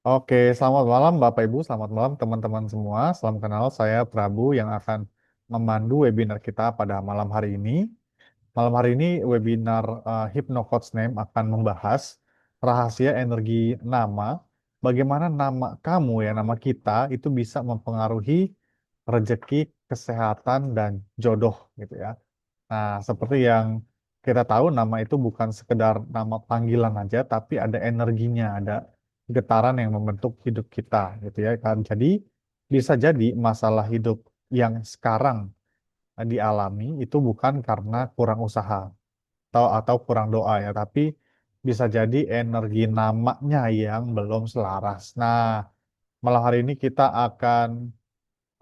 Oke, selamat malam Bapak Ibu, selamat malam teman-teman semua. Salam kenal, saya Prabu yang akan memandu webinar kita pada malam hari ini. Malam hari ini webinar Hypno Coach Name akan membahas rahasia energi nama. Bagaimana nama kamu ya, nama kita itu bisa mempengaruhi rezeki, kesehatan, dan jodoh gitu ya. Nah, seperti yang kita tahu, nama itu bukan sekedar nama panggilan aja, tapi ada energinya, ada getaran yang membentuk hidup kita, gitu ya kan. Jadi, bisa jadi masalah hidup yang sekarang dialami itu bukan karena kurang usaha atau kurang doa ya, tapi bisa jadi energi namanya yang belum selaras. Nah, malam hari ini kita akan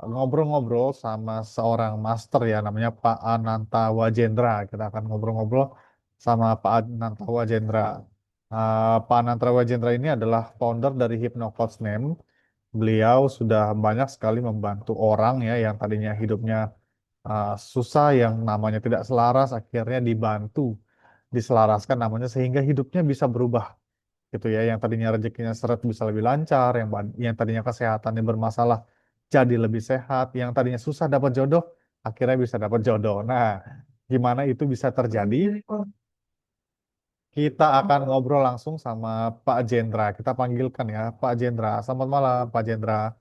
ngobrol-ngobrol sama seorang master ya namanya Pak Ananta Wajendra. Kita akan ngobrol-ngobrol sama Pak Ananta Wajendra. Pak Ananta Wajendra ini adalah founder dari Hypno Coach Name. Beliau sudah banyak sekali membantu orang ya yang tadinya hidupnya susah, yang namanya tidak selaras, akhirnya dibantu diselaraskan namanya sehingga hidupnya bisa berubah gitu ya, yang tadinya rezekinya seret bisa lebih lancar, yang tadinya kesehatannya bermasalah jadi lebih sehat, yang tadinya susah dapat jodoh akhirnya bisa dapat jodoh. Nah, gimana itu bisa terjadi? Kita akan ngobrol langsung sama Pak Jendra. Kita panggilkan ya Pak Jendra. Selamat malam Pak Jendra.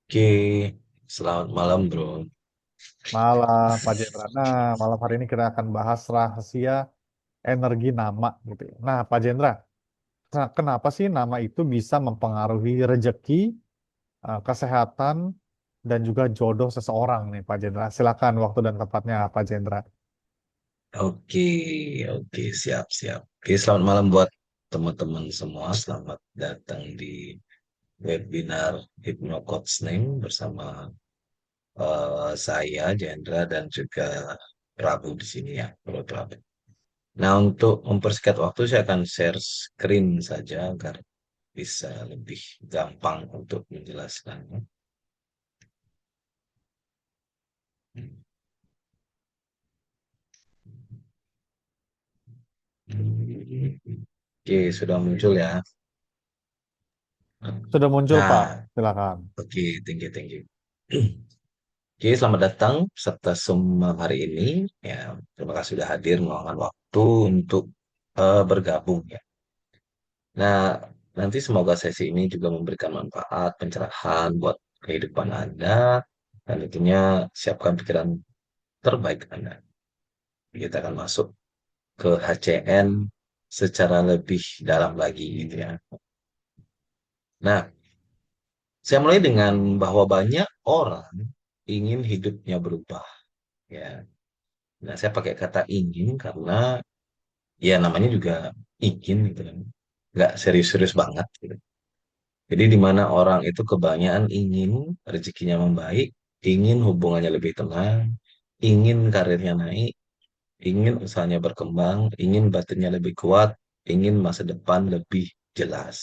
Oke, selamat malam bro. Malam Pak Jendra. Nah, malam hari ini kita akan bahas rahasia energi nama gitu ya. Nah, Pak Jendra, kenapa sih nama itu bisa mempengaruhi rezeki, kesehatan, dan juga jodoh seseorang nih Pak Jendra. Silakan waktu dan tempatnya Pak Jendra. Oke, oke, siap, siap. Oke, selamat malam buat teman-teman semua. Selamat datang di webinar Hypno Coach Name bersama saya, Jendra, dan juga Prabu di sini ya, Bro Prabu. Nah, untuk mempersingkat waktu, saya akan share screen saja agar bisa lebih gampang untuk menjelaskannya. Oke, sudah muncul ya. Sudah muncul Pak, Nah, silakan. oke, thank you, thank you. Oke, selamat datang serta semua hari ini. Ya, terima kasih sudah hadir meluangkan waktu untuk bergabung ya. Nah, nanti semoga sesi ini juga memberikan manfaat, pencerahan buat kehidupan Anda, dan tentunya siapkan pikiran terbaik Anda. Kita akan masuk ke HCN secara lebih dalam lagi gitu ya. Nah, saya mulai dengan bahwa banyak orang ingin hidupnya berubah ya. Nah, saya pakai kata ingin karena ya namanya juga ingin gitu kan. Nggak serius-serius banget gitu. Jadi di mana orang itu kebanyakan ingin rezekinya membaik, ingin hubungannya lebih tenang, ingin karirnya naik, ingin usahanya berkembang, ingin batinnya lebih kuat, ingin masa depan lebih jelas.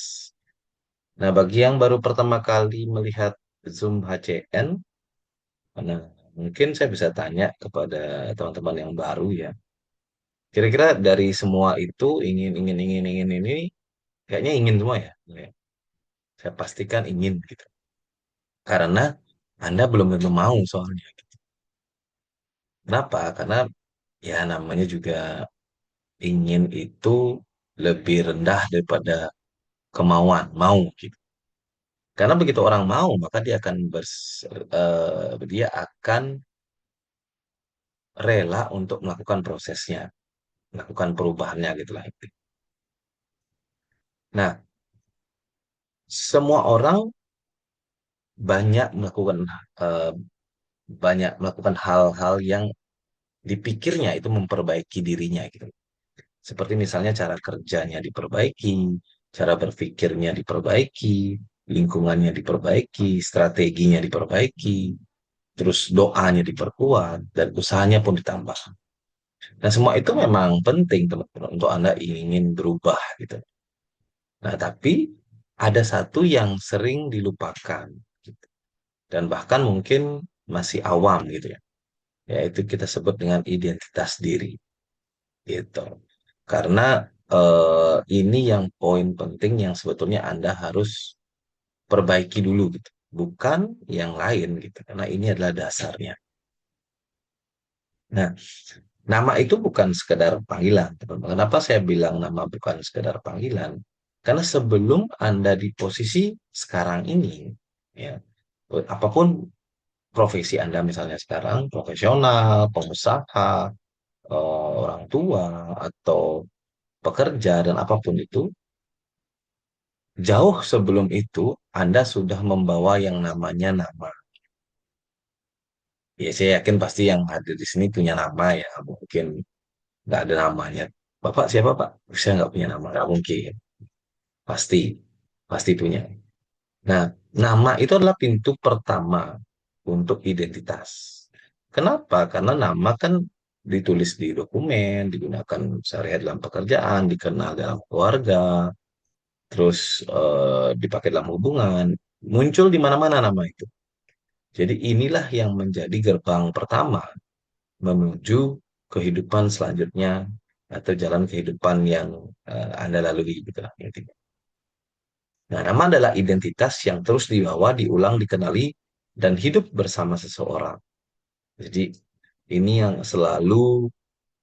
Nah, bagi yang baru pertama kali melihat Zoom HCN, nah, mungkin saya bisa tanya kepada teman-teman yang baru ya. Kira-kira dari semua itu ingin ini kayaknya ingin semua ya. Ya, saya pastikan ingin gitu. Karena Anda belum tentu mau soalnya. Kenapa? Karena ya namanya juga ingin itu lebih rendah daripada kemauan, mau gitu. Karena begitu orang mau, maka dia akan rela untuk melakukan prosesnya, melakukan perubahannya gitu lah. Nah, semua orang banyak melakukan eh, banyak melakukan hal-hal yang dipikirnya itu memperbaiki dirinya gitu. Seperti misalnya cara kerjanya diperbaiki, cara berpikirnya diperbaiki, lingkungannya diperbaiki, strateginya diperbaiki, terus doanya diperkuat, dan usahanya pun ditambah. Nah, semua itu memang penting teman-teman untuk Anda ingin berubah gitu. Nah, tapi ada satu yang sering dilupakan gitu. Dan bahkan mungkin masih awam gitu ya. Yaitu kita sebut dengan identitas diri gitu. Karena ini yang poin penting yang sebetulnya Anda harus perbaiki dulu gitu. Bukan yang lain gitu. Karena ini adalah dasarnya. Nah, nama itu bukan sekedar panggilan, teman-teman. Kenapa saya bilang nama bukan sekedar panggilan? Karena sebelum Anda di posisi sekarang ini, ya, apapun profesi Anda misalnya sekarang, profesional, pengusaha, orang tua, atau pekerja, dan apapun itu, jauh sebelum itu Anda sudah membawa yang namanya nama. Ya, saya yakin pasti yang hadir di sini punya nama ya, mungkin nggak ada namanya. Bapak siapa Pak? Saya nggak punya nama, nggak mungkin. Pasti, pasti punya. Nah, nama itu adalah pintu pertama untuk identitas. Kenapa? Karena nama kan ditulis di dokumen, digunakan sehari-hari dalam pekerjaan, dikenal dalam keluarga, terus dipakai dalam hubungan, muncul di mana-mana nama itu. Jadi inilah yang menjadi gerbang pertama menuju kehidupan selanjutnya atau jalan kehidupan yang Anda lalui gitu lah intinya. Nah, nama adalah identitas yang terus dibawa, diulang, dikenali, dan hidup bersama seseorang. Jadi ini yang selalu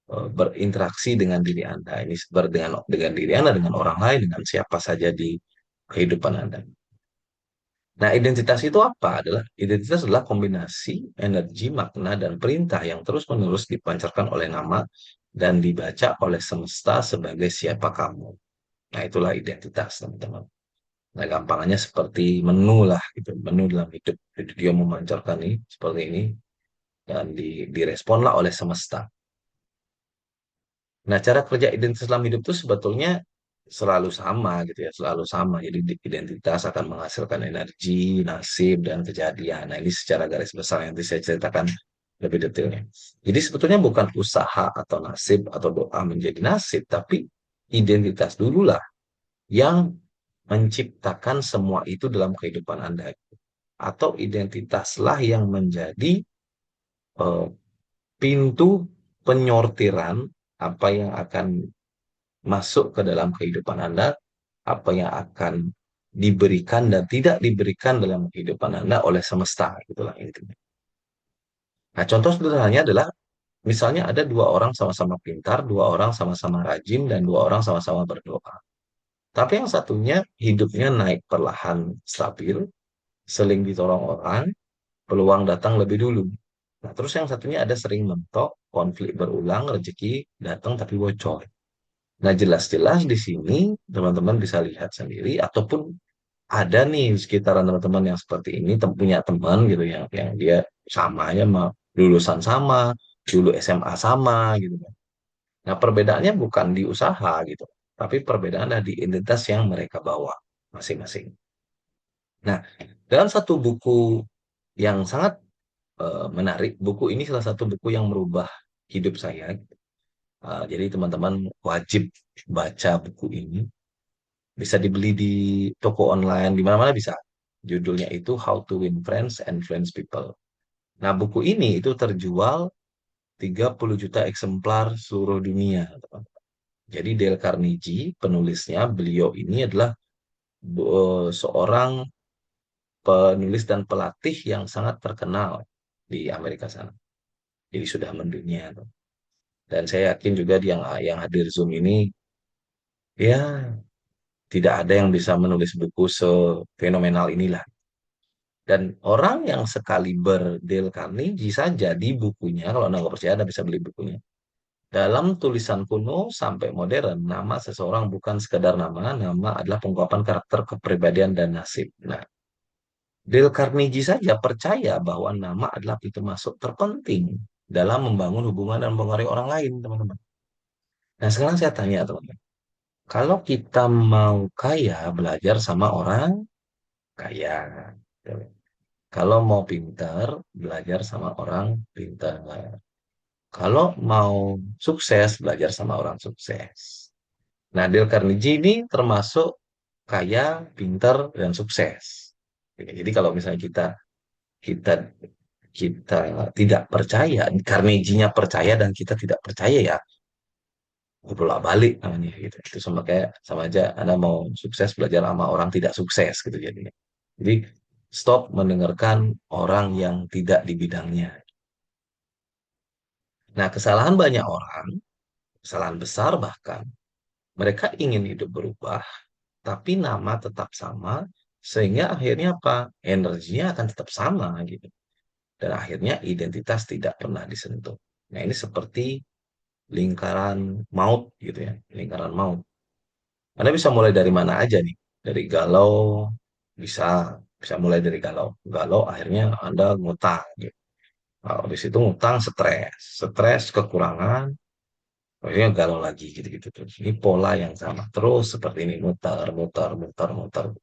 berinteraksi dengan diri Anda. Ini dengan diri Anda, dengan orang lain, dengan siapa saja di kehidupan Anda. Nah, identitas itu apa? Identitas adalah kombinasi energi, makna, dan perintah yang terus-menerus dipancarkan oleh nama dan dibaca oleh semesta sebagai siapa kamu. Nah, itulah identitas, teman-teman. Nah, gampangannya seperti menu lah, gitu. Menu dalam hidup. Jadi dia memancarkan ini, seperti ini, dan diresponlah oleh semesta. Nah, cara kerja identitas dalam hidup itu sebetulnya selalu sama gitu ya, selalu sama. Jadi identitas akan menghasilkan energi, nasib, dan kejadian. Nah, ini secara garis besar yang nanti saya ceritakan lebih detailnya. Jadi sebetulnya bukan usaha atau nasib atau doa menjadi nasib, tapi identitas dululah yang menciptakan semua itu dalam kehidupan Anda. Atau identitaslah yang menjadi eh, pintu penyortiran apa yang akan masuk ke dalam kehidupan Anda, apa yang akan diberikan dan tidak diberikan dalam kehidupan Anda oleh semesta, itulah intinya. Nah, contoh sederhananya adalah misalnya ada dua orang sama-sama pintar, dua orang sama-sama rajin, dan dua orang sama-sama berdoa. Tapi yang satunya hidupnya naik perlahan stabil, seling ditolong orang, peluang datang lebih dulu. Nah, terus yang satunya ada sering mentok, konflik berulang, rezeki datang tapi bocor. Nah, jelas-jelas di sini teman-teman bisa lihat sendiri ataupun ada nih di sekitaran teman-teman yang seperti ini punya teman gitu yang dia samanya mah lulusan sama, dulu SMA sama gitu kan. Nah, perbedaannya bukan di usaha gitu, tapi perbedaan ada di identitas yang mereka bawa masing-masing. Nah, dalam satu buku yang sangat menarik, buku ini salah satu buku yang merubah hidup saya. Jadi teman-teman wajib baca buku ini. Bisa dibeli di toko online, di mana-mana bisa. Judulnya itu How to Win Friends and Influence People. Nah, buku ini itu terjual 30 juta eksemplar seluruh dunia, teman-teman. Jadi Dale Carnegie, penulisnya, beliau ini adalah seorang penulis dan pelatih yang sangat terkenal di Amerika sana. Jadi sudah mendunia. Dan saya yakin juga yang hadir Zoom ini, ya tidak ada yang bisa menulis buku sefenomenal inilah. Dan orang yang sekaliber Dale Carnegie saja di bukunya, kalau Anda nggak percaya, Anda bisa beli bukunya. Dalam tulisan kuno sampai modern, nama seseorang bukan sekedar nama, nama adalah pengungkapan karakter, kepribadian, dan nasib. Nah, Dale Carnegie saja percaya bahwa nama adalah pintu masuk terpenting dalam membangun hubungan dan mempengaruhi orang lain, teman-teman. Nah, sekarang saya tanya, teman-teman. Kalau kita mau kaya, belajar sama orang kaya. Kalau mau pintar, belajar sama orang pintar. Kalau mau sukses, belajar sama orang sukses. Nah, Dale Carnegie ini termasuk kaya, pintar, dan sukses. Jadi kalau misalnya kita kita tidak percaya, Carnegie-nya percaya dan kita tidak percaya ya, bolak-balik namanya gitu. Itu sama kayak sama aja Anda mau sukses belajar sama orang tidak sukses gitu jadinya. Jadi stop mendengarkan orang yang tidak di bidangnya. Nah, kesalahan banyak orang, kesalahan besar bahkan, mereka ingin hidup berubah, tapi nama tetap sama, sehingga akhirnya apa? Energinya akan tetap sama gitu. Dan akhirnya identitas tidak pernah disentuh. Nah, ini seperti lingkaran maut gitu ya, lingkaran maut. Anda bisa mulai dari mana aja nih? Dari galau, bisa bisa mulai dari galau. Galau akhirnya Anda ngutang gitu. Nah, habis itu ngutang stres, stres kekurangan, akhirnya galau lagi gitu-gitu terus. Ini pola yang sama terus seperti ini mutar, mutar, mutar, mutar.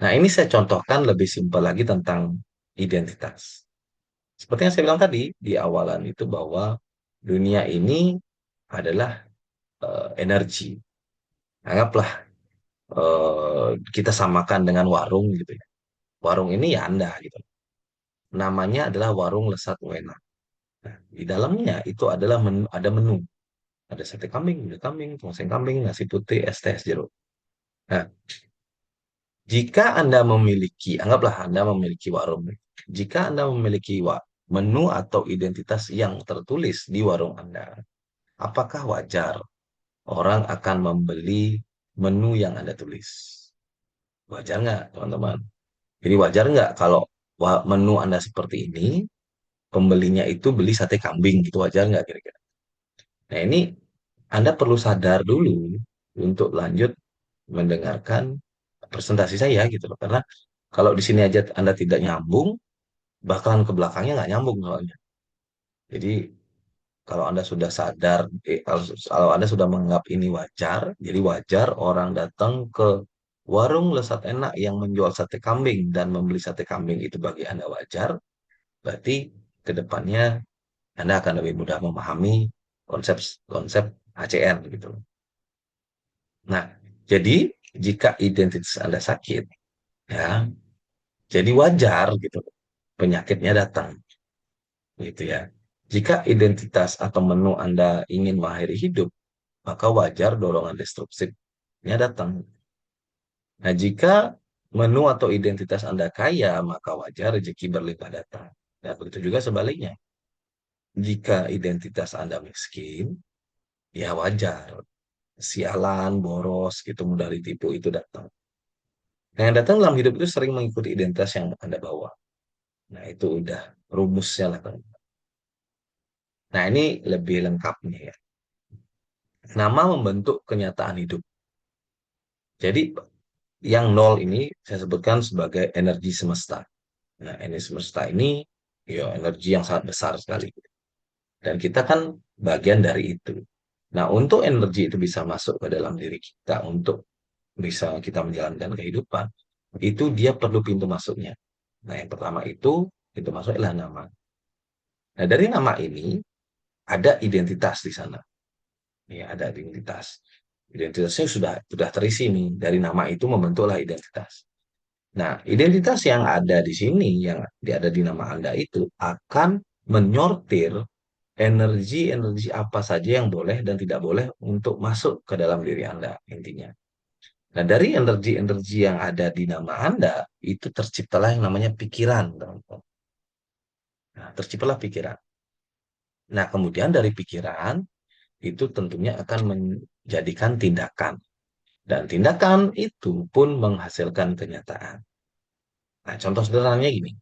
Nah, ini saya contohkan lebih simpel lagi tentang identitas. Seperti yang saya bilang tadi di awalan itu bahwa dunia ini adalah energi. Anggaplah kita samakan dengan warung gitu ya. Warung ini ya Anda gitu. Namanya adalah Warung Lesat Wena. Nah, di dalamnya itu adalah ada menu. Ada sate kambing, gulai kambing, tongseng kambing, nasi putih, es teh, es jeruk. Nah, jika Anda memiliki, anggaplah Anda memiliki warung. Jika Anda memiliki menu atau identitas yang tertulis di warung Anda, apakah wajar orang akan membeli menu yang Anda tulis? Wajar nggak, teman-teman? Jadi wajar nggak kalau menu Anda seperti ini, pembelinya itu beli sate kambing, gitu wajar nggak kira-kira? Nah ini Anda perlu sadar dulu untuk lanjut mendengarkan presentasi saya gitu loh. Karena kalau di sini aja Anda tidak nyambung, bakalan ke belakangnya nggak nyambung soalnya. Jadi kalau Anda sudah sadar, kalau Anda sudah menganggap ini wajar, jadi wajar orang datang ke warung Lesat Enak yang menjual sate kambing dan membeli sate kambing itu bagi Anda wajar, berarti ke depannya Anda akan lebih mudah memahami konsep konsep ACN gitu. Nah, jadi jika identitas Anda sakit, ya, jadi wajar gitu penyakitnya datang gitu ya. Jika identitas atau menu Anda ingin mengakhiri hidup, maka wajar dorongan destruktifnya datang. Nah, jika menu atau identitas Anda kaya, maka wajar rezeki berlimpah datang. Dan begitu juga sebaliknya. Jika identitas Anda miskin, ya wajar. Sialan, boros, gitu mudah ditipu itu datang. Nah, yang datang dalam hidup itu sering mengikuti identitas yang Anda bawa. Nah, itu udah rumusnya lah, Kang. Nah, ini lebih lengkapnya ya. Nama membentuk kenyataan hidup. Jadi, yang nol ini saya sebutkan sebagai energi semesta. Nah, energi semesta ini ya energi yang sangat besar sekali. Dan kita kan bagian dari itu. Nah, untuk energi itu bisa masuk ke dalam diri kita untuk bisa kita menjalankan kehidupan, itu dia perlu pintu masuknya. Nah, yang pertama itu pintu masuk adalah nama. Nah, dari nama ini ada identitas di sana. Ya, ada identitas. Identitasnya sudah terisi nih. Dari nama itu membentuklah identitas. Nah, identitas yang ada di sini, yang ada di nama Anda itu akan menyortir energi-energi apa saja yang boleh dan tidak boleh untuk masuk ke dalam diri Anda, intinya. Nah, dari energi-energi yang ada di nama Anda, itu terciptalah yang namanya pikiran, teman-teman. Nah, terciptalah pikiran. Nah, kemudian dari pikiran, itu tentunya akan menjadikan tindakan. Dan tindakan itu pun menghasilkan kenyataan. Nah, contoh sederhananya gini.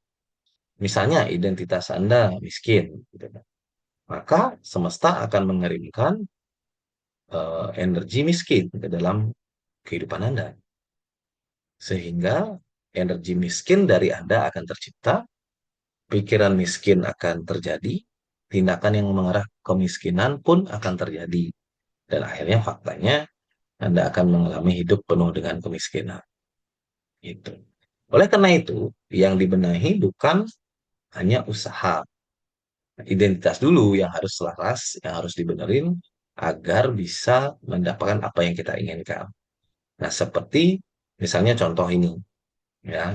Misalnya identitas Anda miskin, gitu kan. Maka semesta akan mengirimkan energi miskin ke dalam kehidupan Anda. Sehingga energi miskin dari Anda akan tercipta, pikiran miskin akan terjadi, tindakan yang mengarah kemiskinan pun akan terjadi. Dan akhirnya faktanya Anda akan mengalami hidup penuh dengan kemiskinan. Itu. Oleh karena itu, yang dibenahi bukan hanya usaha. Identitas dulu yang harus selaras, yang harus dibenerin agar bisa mendapatkan apa yang kita inginkan. Nah, seperti misalnya contoh ini, ya.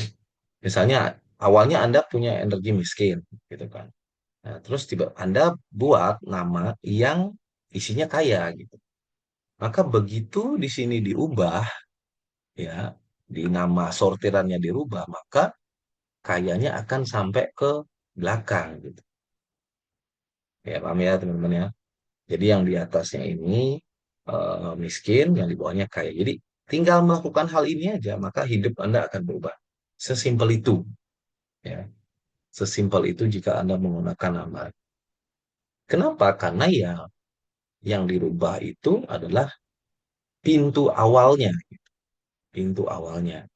Misalnya awalnya Anda punya energi miskin, gitu kan. Nah, terus tiba Anda buat nama yang isinya kaya gitu. Maka begitu di sini diubah, ya, di nama sortirannya dirubah, maka kayanya akan sampai ke belakang gitu. Ya, paham ya teman-teman ya. Jadi yang di atasnya ini miskin, yang di bawahnya kaya. Jadi tinggal melakukan hal ini aja, maka hidup Anda akan berubah. Sesimpel itu, ya. Sesimpel itu jika Anda menggunakan nama. Kenapa? Karena ya yang dirubah itu adalah pintu awalnya, pintu awalnya.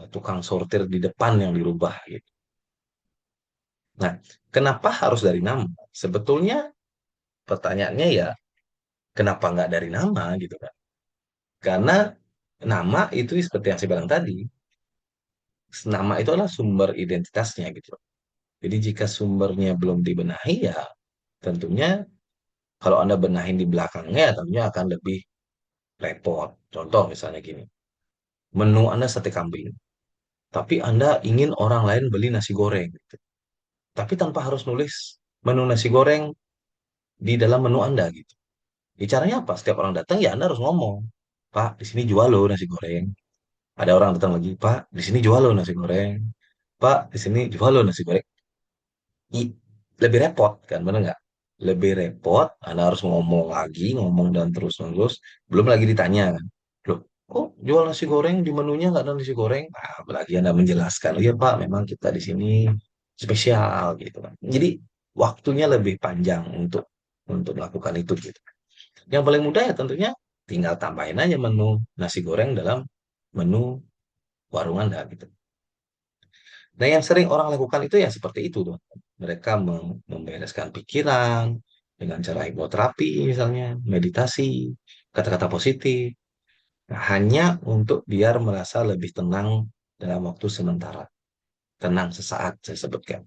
Tukang sortir di depan yang dirubah gitu. Nah, kenapa harus dari nama? Sebetulnya pertanyaannya ya, kenapa nggak dari nama gitu kan? Karena nama itu seperti yang saya bilang tadi, nama itu adalah sumber identitasnya gitu. Jadi jika sumbernya belum dibenahi ya tentunya kalau Anda benahin di belakangnya ya tentunya akan lebih repot. Contoh misalnya gini, menu Anda sate kambing, tapi Anda ingin orang lain beli nasi goreng, gitu. Tapi tanpa harus nulis menu nasi goreng di dalam menu Anda gitu. Ya, caranya apa? Setiap orang datang ya Anda harus ngomong, Pak, di sini jual loh nasi goreng. Ada orang datang lagi, Pak, di sini jual loh nasi goreng. Pak, di sini jual loh nasi goreng. I- Lebih repot kan, bener nggak? Lebih repot, Anda harus ngomong lagi, ngomong dan terus-menerus. Belum lagi ditanya kan, loh, kok jual nasi goreng di menunya nggak ada nasi goreng? Nah, apalagi Anda menjelaskan, oh iya Pak, memang kita di sini spesial gitu kan. Jadi waktunya lebih panjang untuk melakukan itu gitu. Yang paling mudah ya tentunya tinggal tambahin aja menu nasi goreng dalam menu warung Anda gitu. Nah, yang sering orang lakukan itu ya seperti itu tuh. Mereka membereskan pikiran dengan cara hipnoterapi misalnya, meditasi, kata-kata positif. Nah, hanya untuk biar merasa lebih tenang dalam waktu sementara. Tenang sesaat saya sebutkan.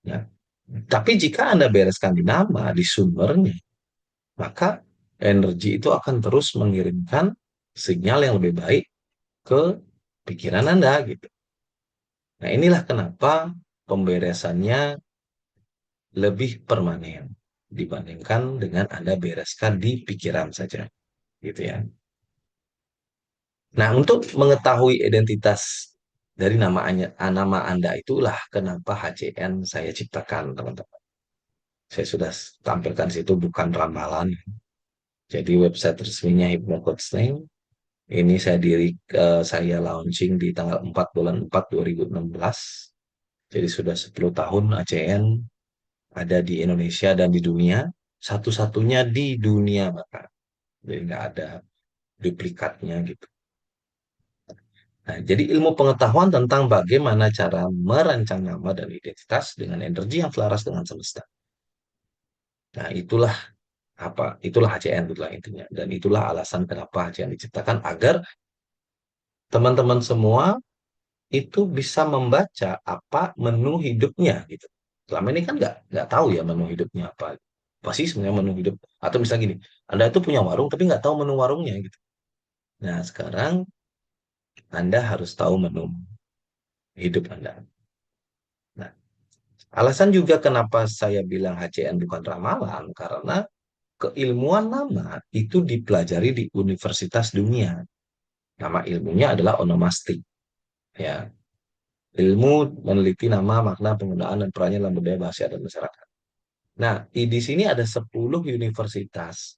Ya. Tapi jika Anda bereskan di nama, di sumbernya, maka energi itu akan terus mengirimkan sinyal yang lebih baik ke pikiran Anda gitu. Nah, inilah kenapa pemberesannya lebih permanen dibandingkan dengan Anda bereskan di pikiran saja, gitu ya. Nah, untuk mengetahui identitas dari nama Anda itulah kenapa HCN saya ciptakan, teman-teman. Saya sudah tampilkan di situ bukan ramalan. Jadi website resminya Hypnocoaching. Ini saya launching di tanggal 4 bulan 4 2016. Jadi sudah 10 tahun ACN ada di Indonesia dan di dunia. Satu-satunya di dunia bahkan. Jadi nggak ada duplikatnya gitu. Nah, jadi ilmu pengetahuan tentang bagaimana cara merancang nama dan identitas dengan energi yang selaras dengan semesta. Nah, itulah HCN itulah intinya. Dan itulah alasan kenapa HCN diciptakan agar teman-teman semua itu bisa membaca apa menu hidupnya gitu. Selama ini kan nggak tahu ya menu hidupnya apa. Pasti sebenarnya menu hidup atau misalnya gini, Anda itu punya warung tapi nggak tahu menu warungnya gitu. Nah sekarang Anda harus tahu menu hidup Anda. Nah alasan juga kenapa saya bilang HCN bukan ramalan karena keilmuan nama itu dipelajari di universitas dunia. Nama ilmunya adalah onomastik. Ya, ilmu meneliti nama, makna, penggunaan, dan perannya dalam budaya bahasa dan masyarakat. Nah, di sini ada 10 universitas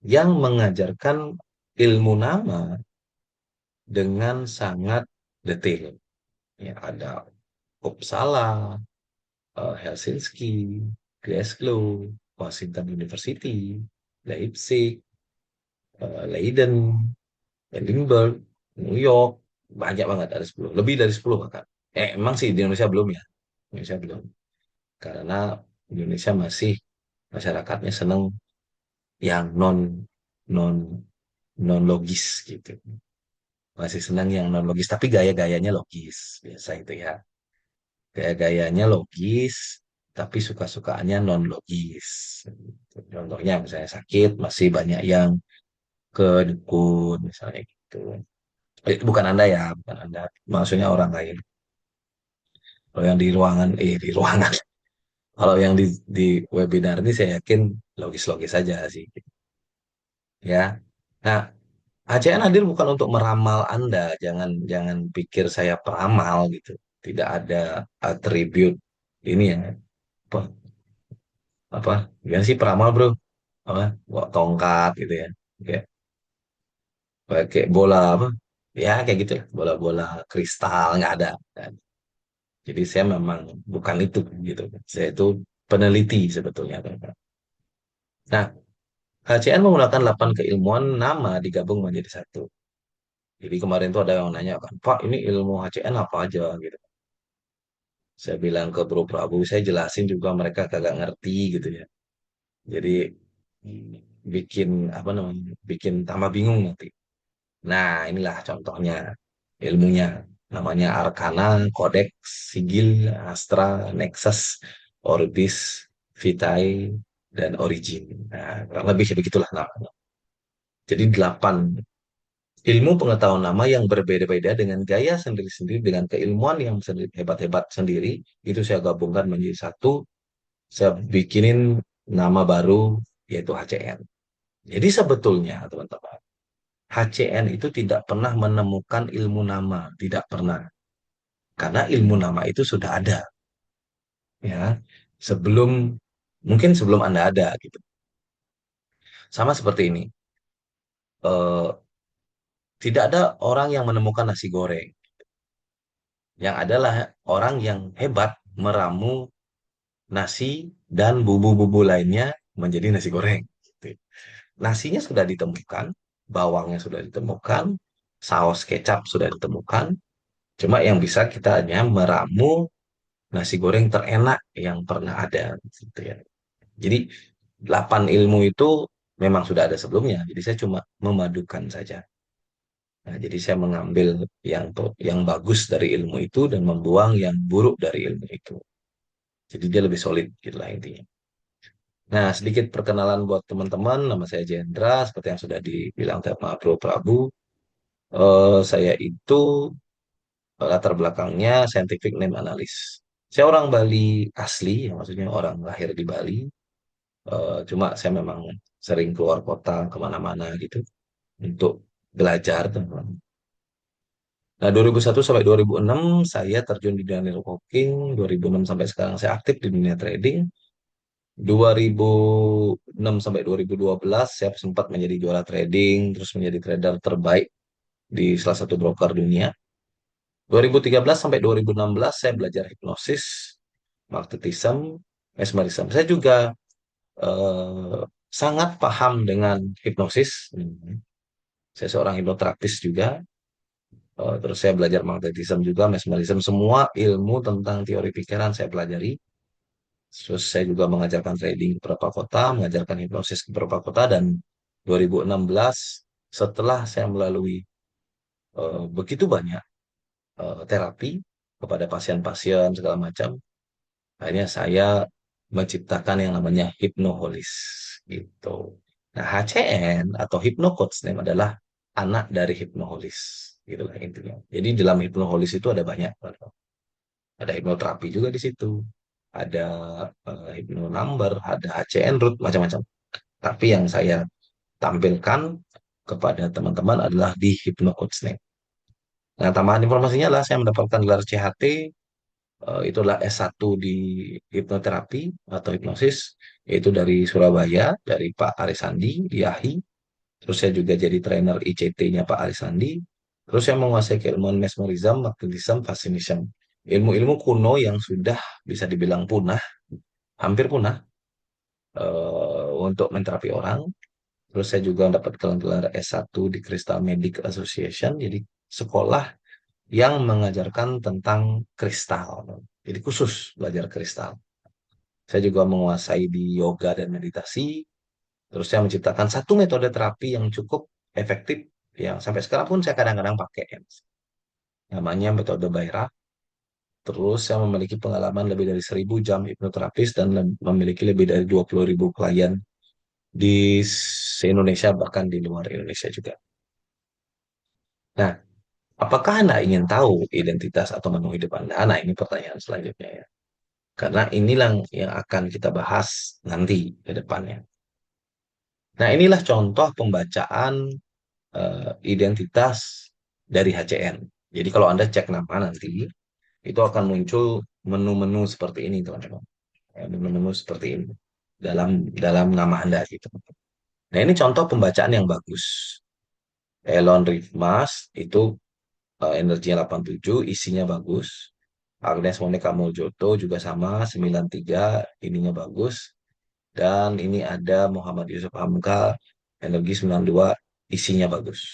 yang mengajarkan ilmu nama dengan sangat detail. Ya, ada Uppsala, Helsinki, Glasgow, Washington University, Leipzig, Leiden, Edinburgh, New York, banyak banget ada 10, lebih dari 10 bahkan. Emang sih di Indonesia belum ya, Indonesia belum. Karena Indonesia masih masyarakatnya senang yang non non logis gitu. Masih senang yang non logis, tapi gaya-gayanya logis biasa itu ya. Gaya-gayanya logis, tapi suka-sukaannya non logis. Contohnya misalnya sakit masih banyak yang ke dukun misalnya gitu. Bukan Anda ya, bukan Anda. Maksudnya orang lain. Kalau yang di ruangan, di ruangan. Kalau yang di webinar ini saya yakin logis-logis saja sih, ya. Nah, HCN hadir bukan untuk meramal Anda, jangan jangan pikir saya peramal gitu. Tidak ada atribut ini ya, apa, apa, gimana sih peramal bro? Apa, bawa tongkat gitu ya, kayak pakai bola apa? Ya kayak gitu, bola-bola kristal nggak ada. Kan. Jadi saya memang bukan itu gitu. Saya itu peneliti sebetulnya. Nah, HCN menggunakan 8 keilmuan nama digabung menjadi satu. Jadi kemarin tuh ada yang nanya kan, Pak ini ilmu HCN apa aja gitu. Saya bilang ke Bro Prabu, saya jelasin juga mereka kagak ngerti gitu ya. Jadi bikin apa namanya, bikin tambah bingung nanti. Nah inilah contohnya ilmunya. Namanya Arkana, Codex, Sigil, Astra, Nexus, Orbis, Vitae, dan Origin. Nah, kurang lebih begitulah namanya. Jadi 8 ilmu pengetahuan nama yang berbeda-beda dengan gaya sendiri-sendiri, dengan keilmuan yang hebat-hebat sendiri, itu saya gabungkan menjadi satu, saya bikinin nama baru, yaitu HCN. Jadi sebetulnya, teman-teman, HCN itu tidak pernah menemukan ilmu nama, tidak pernah. Karena ilmu nama itu sudah ada, ya. Sebelum, mungkin sebelum Anda ada, gitu. Sama seperti ini, eh, tidak ada orang yang menemukan nasi goreng. Yang adalah orang yang hebat meramu nasi dan bumbu-bumbu lainnya menjadi nasi goreng. Gitu. Nasinya sudah ditemukan, bawangnya sudah ditemukan, saus kecap sudah ditemukan. Cuma yang bisa kita hanya meramu nasi goreng terenak yang pernah ada. Gitu ya. Jadi 8 ilmu itu memang sudah ada sebelumnya. Jadi saya cuma memadukan saja. Nah, jadi saya mengambil yang bagus dari ilmu itu dan membuang yang buruk dari ilmu itu. Jadi dia lebih solid gitu lah intinya. Nah, sedikit perkenalan buat teman-teman. Nama saya Jendra, seperti yang sudah dibilang sama Bro Prabu. Saya itu latar belakangnya scientific name analysis. Saya orang Bali asli, ya, maksudnya orang lahir di Bali. Cuma saya memang sering keluar kota kemana-mana gitu untuk belajar teman. Nah, 2001 sampai 2006 saya terjun di dunia networking, 2006 sampai sekarang saya aktif di dunia trading. 2006 sampai 2012 saya sempat menjadi juara trading, terus menjadi trader terbaik di salah satu broker dunia. 2013 sampai 2016 saya belajar hipnosis, magnetism, mesmerism. Saya juga eh, sangat paham dengan hipnosis. Saya seorang hipnoterapis juga. Terus saya belajar magnetism juga, mesmerism, semua ilmu tentang teori pikiran saya pelajari. Terus saya juga mengajarkan trading ke beberapa kota, mengajarkan hipnosis ke beberapa kota, dan 2016 setelah saya melalui begitu banyak terapi kepada pasien-pasien segala macam, akhirnya saya menciptakan yang namanya hipnoholis gitu. Nah, HCN atau Hypno Coach Name adalah anak dari hipnoholis gitu lah intinya. Jadi dalam hipnoholis itu ada banyak, ada hipnoterapi juga di situ, ada hypno number, ada HCN root, macam-macam. Tapi yang saya tampilkan kepada teman-teman adalah di Hypno Coach Name. Nah, tambahan informasinya adalah saya mendapatkan gelar CHT, itu adalah S1 di hipnoterapi atau hipnosis, yaitu dari Surabaya, dari Pak Arisandi di AHI. Terus saya juga jadi trainer ICT-nya Pak Arisandi. Terus saya menguasai keilmuan mesmerism, magnetism, fascination. Ilmu-ilmu kuno yang sudah bisa dibilang punah, hampir punah, untuk menterapi orang. Terus saya juga dapat gelar S1 di Crystal Medic Association, jadi sekolah yang mengajarkan tentang kristal. Jadi khusus belajar kristal. Saya juga menguasai di yoga dan meditasi. Terus saya menciptakan satu metode terapi yang cukup efektif, yang sampai sekarang pun saya kadang-kadang pakai. Namanya metode Baira. Terus saya memiliki pengalaman lebih dari 1.000 jam hipnoterapis dan memiliki lebih dari 20.000 klien di se-Indonesia, bahkan di luar Indonesia juga. Nah, apakah Anda ingin tahu identitas atau menu hidup Anda? Nah, ini pertanyaan selanjutnya ya. Karena inilah yang akan kita bahas nanti ke depannya. Nah, inilah contoh pembacaan identitas dari HCN. Jadi kalau Anda cek nama nanti, itu akan muncul menu-menu seperti ini, teman-teman. Ya, menu-menu seperti ini dalam dalam nama Anda gitu. Nah, ini contoh pembacaan yang bagus. Elon Ritmas itu energinya 87, isinya bagus. Agnes Monica Muljoto juga sama, 93, ininya bagus. Dan ini ada Muhammad Yusuf Hamka, energi 92, isinya bagus.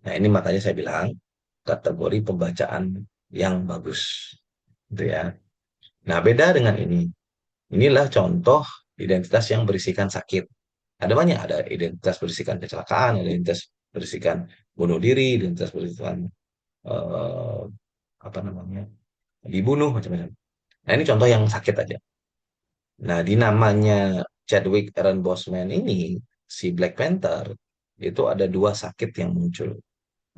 Nah, ini makanya saya bilang kategori pembacaan yang bagus. Gitu ya. Nah, beda dengan ini. Inilah contoh identitas yang berisikan sakit. Ada banyak, ada identitas berisikan kecelakaan, ada identitas berisikan bunuh diri, identitas berisikan eh, apa namanya, dibunuh macam-macam. Nah, ini contoh yang sakit aja. Nah, di namanya Chadwick Aaron Boseman ini, si Black Panther, itu ada dua sakit yang muncul.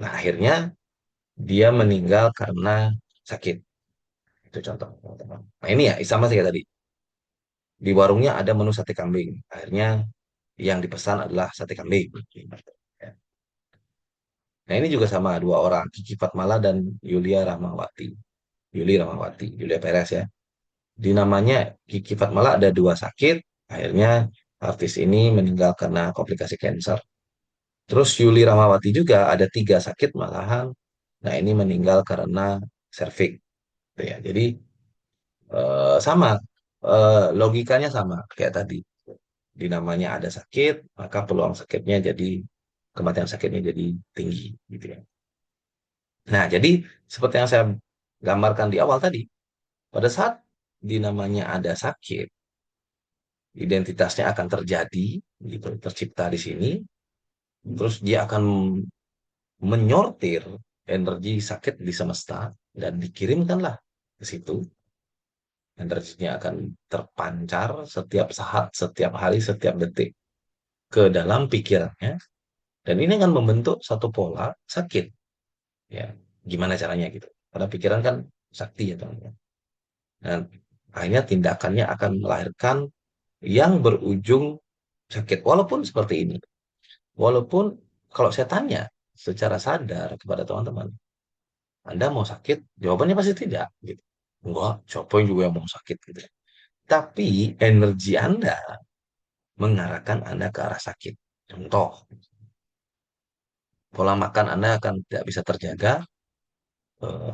Nah, akhirnya dia meninggal karena sakit. Itu contoh, teman-teman. Nah, ini ya, sama sih kayak tadi. Di warungnya ada menu sate kambing. Akhirnya yang dipesan adalah sate kambing. Ya. Nah, ini juga sama dua orang, Kiki Fatmala dan Yulia Rahmawati. Yulia Perez ya. Di namanya Kiki Fatmala ada dua sakit, akhirnya artis ini meninggal karena komplikasi kanker. Terus Yuli Rahmawati juga ada tiga sakit malahan. Nah, ini meninggal karena serviks. Gitu ya. Jadi sama, logikanya sama kayak tadi. Di namanya ada sakit, maka peluang sakitnya jadi kematian sakitnya jadi tinggi, gitu ya. Nah, jadi seperti yang saya gambarkan di awal tadi, pada saat di namanya ada sakit, identitasnya akan terjadi, gitu, tercipta di sini, terus dia akan menyortir energi sakit di semesta dan dikirimkanlah ke situ. Energinya akan terpancar setiap saat, setiap hari, setiap detik ke dalam pikirannya, dan ini akan membentuk satu pola sakit. Ya, gimana caranya gitu? Karena pikiran kan sakti ya teman-teman. Dan akhirnya tindakannya akan melahirkan yang berujung sakit. Walaupun seperti ini, walaupun kalau saya tanya secara sadar kepada teman-teman, Anda mau sakit? Jawabannya pasti tidak. Gitu. Enggak, siapa yang juga yang mau sakit gitu. Tapi energi Anda mengarahkan Anda ke arah sakit. Contoh, pola makan Anda akan tidak bisa terjaga,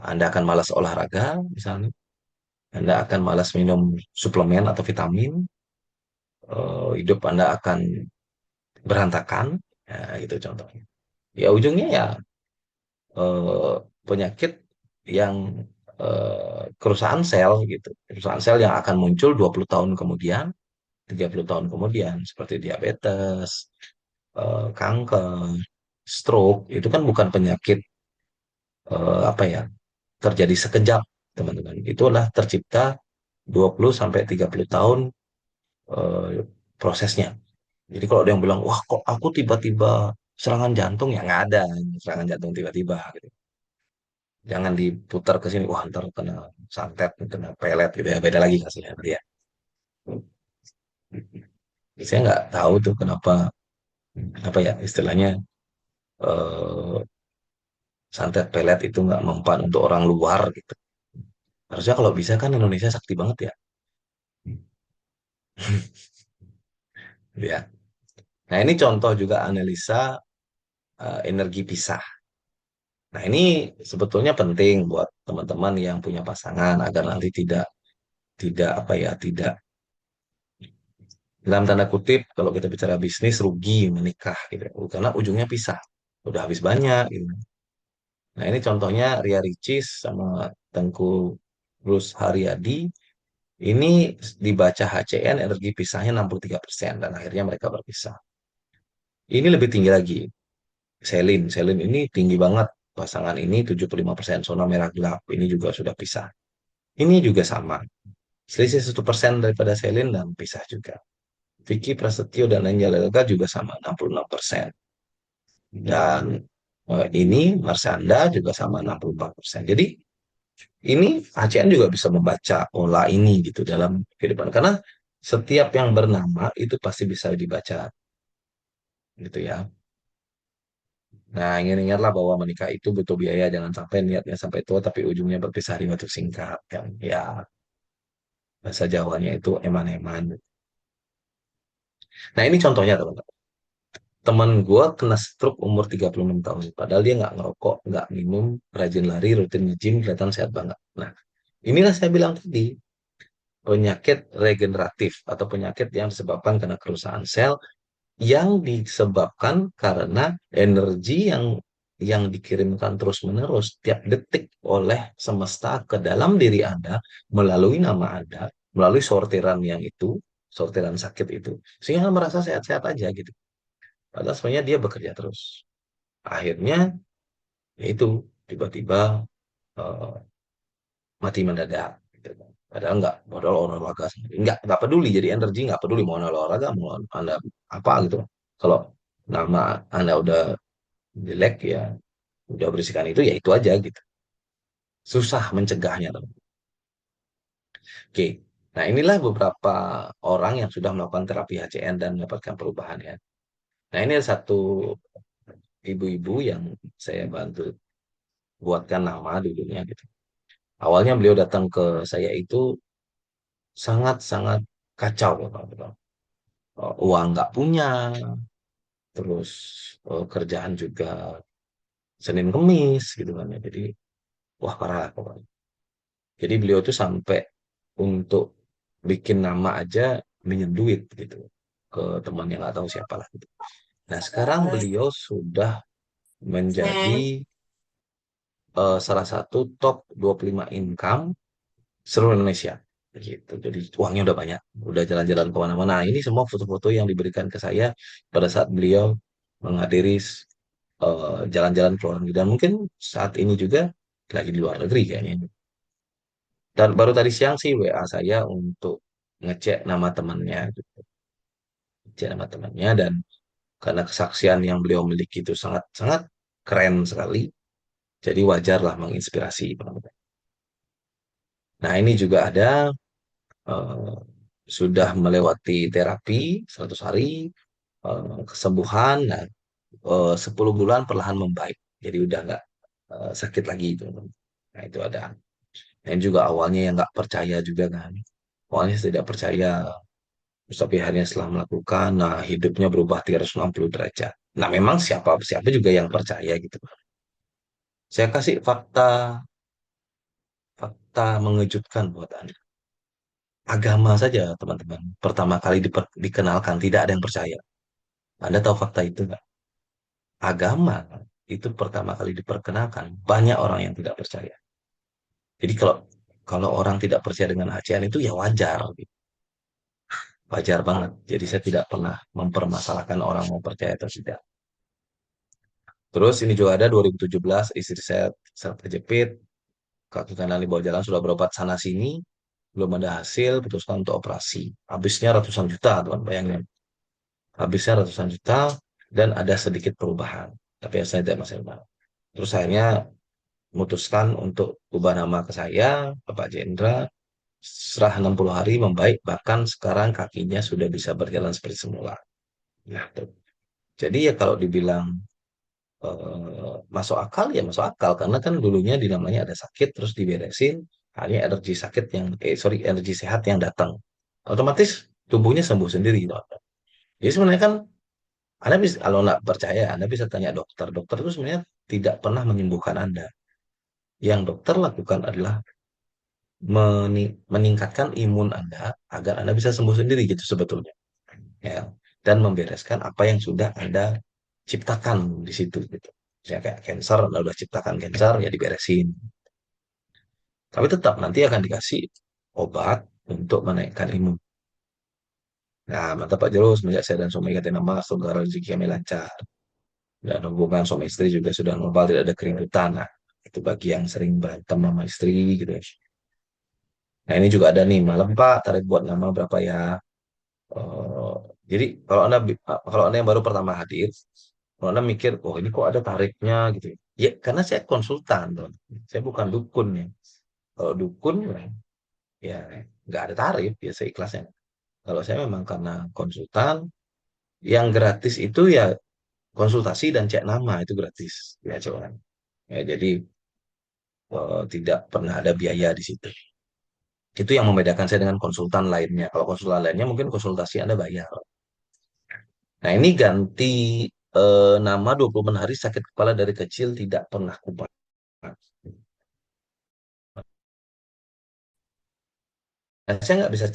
Anda akan malas olahraga, misalnya. Anda akan malas minum suplemen atau vitamin, hidup Anda akan berantakan, ya, itu contohnya. Ya ujungnya ya penyakit yang kerusakan sel gitu. Kerusakan sel yang akan muncul 20 tahun kemudian, 30 tahun kemudian, seperti diabetes, kanker, stroke, itu kan bukan penyakit apa ya, terjadi sekejap, teman-teman. Itulah tercipta 20 sampai 30 tahun eh, prosesnya. Jadi kalau ada yang bilang, wah kok aku tiba-tiba serangan jantung, ya nggak ada serangan jantung tiba-tiba gitu. Jangan diputar ke sini, wah ntar kena santet, kena pelet gitu ya, beda lagi hasilnya dia. Saya nggak tahu tuh kenapa apa ya istilahnya eh, santet pelet itu nggak mempan untuk orang luar gitu. Harusnya kalau bisa kan Indonesia sakti banget ya. Ya. Nah ini contoh juga analisa energi pisah. Nah ini sebetulnya penting buat teman-teman yang punya pasangan agar nanti tidak tidak apa ya tidak dalam tanda kutip kalau kita bicara bisnis rugi menikah gitu karena ujungnya pisah udah habis banyak gitu. Nah ini contohnya Ria Ricis sama Tengku Bruce Haryadi ini dibaca HCN energi pisahnya 63% dan akhirnya mereka berpisah. Ini lebih tinggi lagi. Selin ini tinggi banget, pasangan ini 75% zona merah gelap ini juga sudah pisah. Ini juga sama, selisih 1% daripada Selin dan pisah juga. Vicky Prasetyo dan Angel Elga juga sama 66%. Dan ini Marsanda juga sama 64%. Jadi Ini ACN juga bisa membaca pola ini gitu dalam kehidupan. Karena setiap yang bernama itu pasti bisa dibaca gitu ya. Nah, ingat-ingatlah bahwa menikah itu butuh biaya, jangan sampai niatnya sampai tua tapi ujungnya berpisah di waktu singkat kan. Ya, bahasa Jawanya itu eman-eman. Nah, ini contohnya teman-teman. Teman gue kena stroke umur 36 tahun. Padahal dia nggak ngerokok, nggak minum, rajin lari, rutin nge-gym, kelihatan sehat banget. Nah, inilah saya bilang tadi, penyakit regeneratif atau penyakit yang disebabkan karena kerusakan sel yang disebabkan karena energi yang dikirimkan terus-menerus tiap detik oleh semesta ke dalam diri Anda melalui nama Anda, melalui sortiran yang itu, sortiran sakit itu, sehingga Anda merasa sehat-sehat aja gitu. Padahal sebenarnya dia bekerja terus. Akhirnya, yaitu tiba-tiba eh, mati mendadak. Gitu. Padahal nggak, modal olahraga, nggak peduli. Jadi energi nggak peduli mau Anda olahraga, mau Anda apa gitu. Kalau nama Anda udah jelek ya, udah berisikan itu ya itu aja gitu. Susah mencegahnya. Teman. Oke, nah inilah beberapa orang yang sudah melakukan terapi HCN dan mendapatkan perubahan ya. Nah ini ada satu ibu-ibu yang saya bantu buatkan nama dulunya gitu. Awalnya beliau datang ke saya itu sangat-sangat kacau, Pak. Uang nggak punya, terus kerjaan juga Senin Kemis gitu kan ya. Jadi wah parah pokoknya. Jadi beliau tuh sampai untuk bikin nama aja minjem duit gitu ke teman yang nggak tahu siapa lah gitu. Nah sekarang beliau sudah menjadi salah satu top 25 income seluruh Indonesia gitu. Jadi uangnya udah banyak, udah jalan-jalan kemana-mana. Nah, ini semua foto-foto yang diberikan ke saya pada saat beliau menghadiri jalan-jalan ke luar negeri dan mungkin saat ini juga lagi di luar negeri kayaknya. Dan baru tadi siang sih WA saya untuk ngecek nama temannya, gitu. Ngecek nama temannya dan karena kesaksian yang beliau miliki itu sangat sangat keren sekali, jadi wajarlah menginspirasi teman-teman. Nah ini juga ada eh, sudah melewati terapi 100 hari kesembuhan, nah 10 bulan perlahan membaik, jadi udah nggak sakit lagi teman-teman. Nah itu ada. Dan juga awalnya yang nggak percaya juga kan. Awalnya saya tidak percaya, terus tapi akhirnya setelah melakukan, nah hidupnya berubah 360 derajat. Nah memang siapa siapa juga yang percaya gitu. Saya kasih fakta fakta mengejutkan buat Anda. Agama saja teman-teman. Pertama kali dikenalkan tidak ada yang percaya. Anda tahu fakta itu nggak? Agama itu pertama kali diperkenalkan banyak orang yang tidak percaya. Jadi kalau kalau orang tidak percaya dengan HCN itu ya wajar, gitu. Wajar banget. Jadi saya tidak pernah mempermasalahkan orang mau percaya atau tidak. Terus ini juga ada 2017 istri saya terjepit, kaki kanan di bawah jalan sudah berobat sana sini, belum ada hasil, putuskan untuk operasi. Habisnya ratusan juta, teman bayangin. Habisnya ratusan juta dan ada sedikit perubahan. Tapi saya tidak masalah. Terus akhirnya memutuskan untuk ubah nama ke saya, Bapak Jendra, setelah 60 hari membaik, bahkan sekarang kakinya sudah bisa berjalan seperti semula. Nah, tuh. Jadi ya kalau dibilang masuk akal ya masuk akal karena kan dulunya di namanya ada sakit terus diberesin hanya energi sakit yang sorry energi sehat yang datang otomatis tubuhnya sembuh sendiri gitu. Jadi sebenarnya kan Anda bisa kalau nggak percaya Anda bisa tanya dokter. Dokter itu sebenarnya tidak pernah menyembuhkan Anda. Yang dokter lakukan adalah meningkatkan imun Anda agar Anda bisa sembuh sendiri gitu sebetulnya ya dan membereskan apa yang sudah Anda ciptakan di situ gitu. Ya kayak cancer, Anda udah ciptakan cancer ya diberesin. Tapi tetap nanti akan dikasih obat untuk menaikkan imun. Nah, mantap Pak Jero, semenjak saya dan suami ganti nama, saudara rezeki kami lancar. Dan hubungan suami istri juga sudah normal, tidak ada keributan. Nah, itu bagi yang sering berantem sama istri gitu ya. Nah, ini juga ada nih, malam Pak, tarik buat nama berapa ya? Eh, jadi kalau anda yang baru pertama hadir, kalau anda mikir, oh ini kok ada tarifnya gitu. Ya, karena saya konsultan, tuh. Saya bukan dukun ya. Kalau dukun ya nggak ada tarif, biasa ikhlasnya. Kalau saya memang karena konsultan, yang gratis itu ya konsultasi dan cek nama itu gratis ya cuman. Ya, jadi tidak pernah ada biaya di situ. Itu yang membedakan saya dengan konsultan lainnya. Kalau konsultan lainnya mungkin konsultasi Anda bayar. Nah, ini ganti nama 20 hari sakit kepala dari kecil tidak pernah kupat. Nah, saya nggak bisa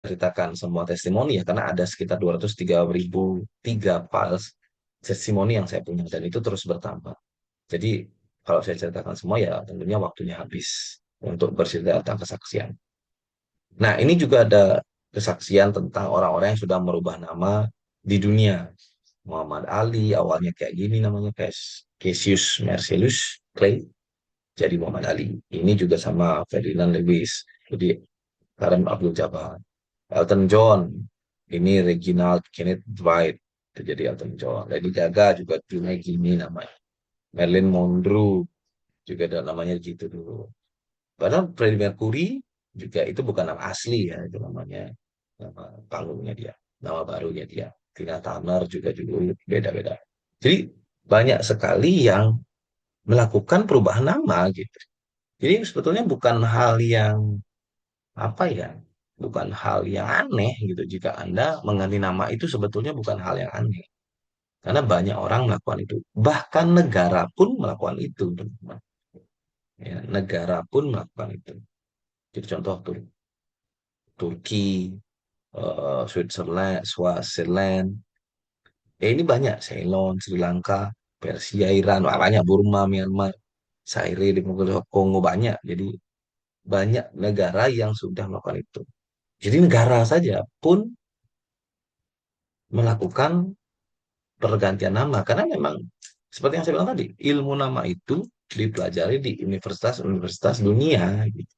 ceritakan semua testimoni ya, karena ada sekitar 203.003 files testimoni yang saya punya, dan itu terus bertambah. Jadi, kalau saya ceritakan semua ya tentunya waktunya habis untuk bercerita tentang kesaksian. Nah, ini juga ada kesaksian tentang orang-orang yang sudah merubah nama di dunia. Muhammad Ali, awalnya kayak gini namanya, Cassius Marcellus Clay, jadi Muhammad Ali. Ini juga sama Ferdinand Lewis, jadi Kareem Abdul-Jabbar. Elton John, ini Reginald Kenneth Dwight, itu jadi Elton John. Lady Gaga juga dulunya gini namanya. Marilyn Monroe juga ada namanya gitu dulu. Padahal Freddie Mercury juga itu bukan nama asli ya, itu namanya nama panggungnya dia, nama barunya dia. Tina Turner juga dulu beda-beda. Jadi banyak sekali yang melakukan perubahan nama gitu. Jadi sebetulnya bukan hal yang apa ya, bukan hal yang aneh gitu. Jika Anda mengganti nama itu sebetulnya bukan hal yang aneh. Karena banyak orang melakukan itu. Bahkan negara pun melakukan itu, teman-teman. Ya, negara pun melakukan itu. Jadi contoh Turki, Switzerland, Swaziland. Ya ini banyak, Ceylon, Sri Lanka, Persia, Iran, wah, banyak, Burma, Myanmar, Zaire, Demokratik Kongo, banyak. Jadi banyak negara yang sudah melakukan itu. Jadi negara saja pun melakukan pergantian nama karena memang seperti yang saya bilang tadi, ilmu nama itu dipelajari di universitas-universitas dunia gitu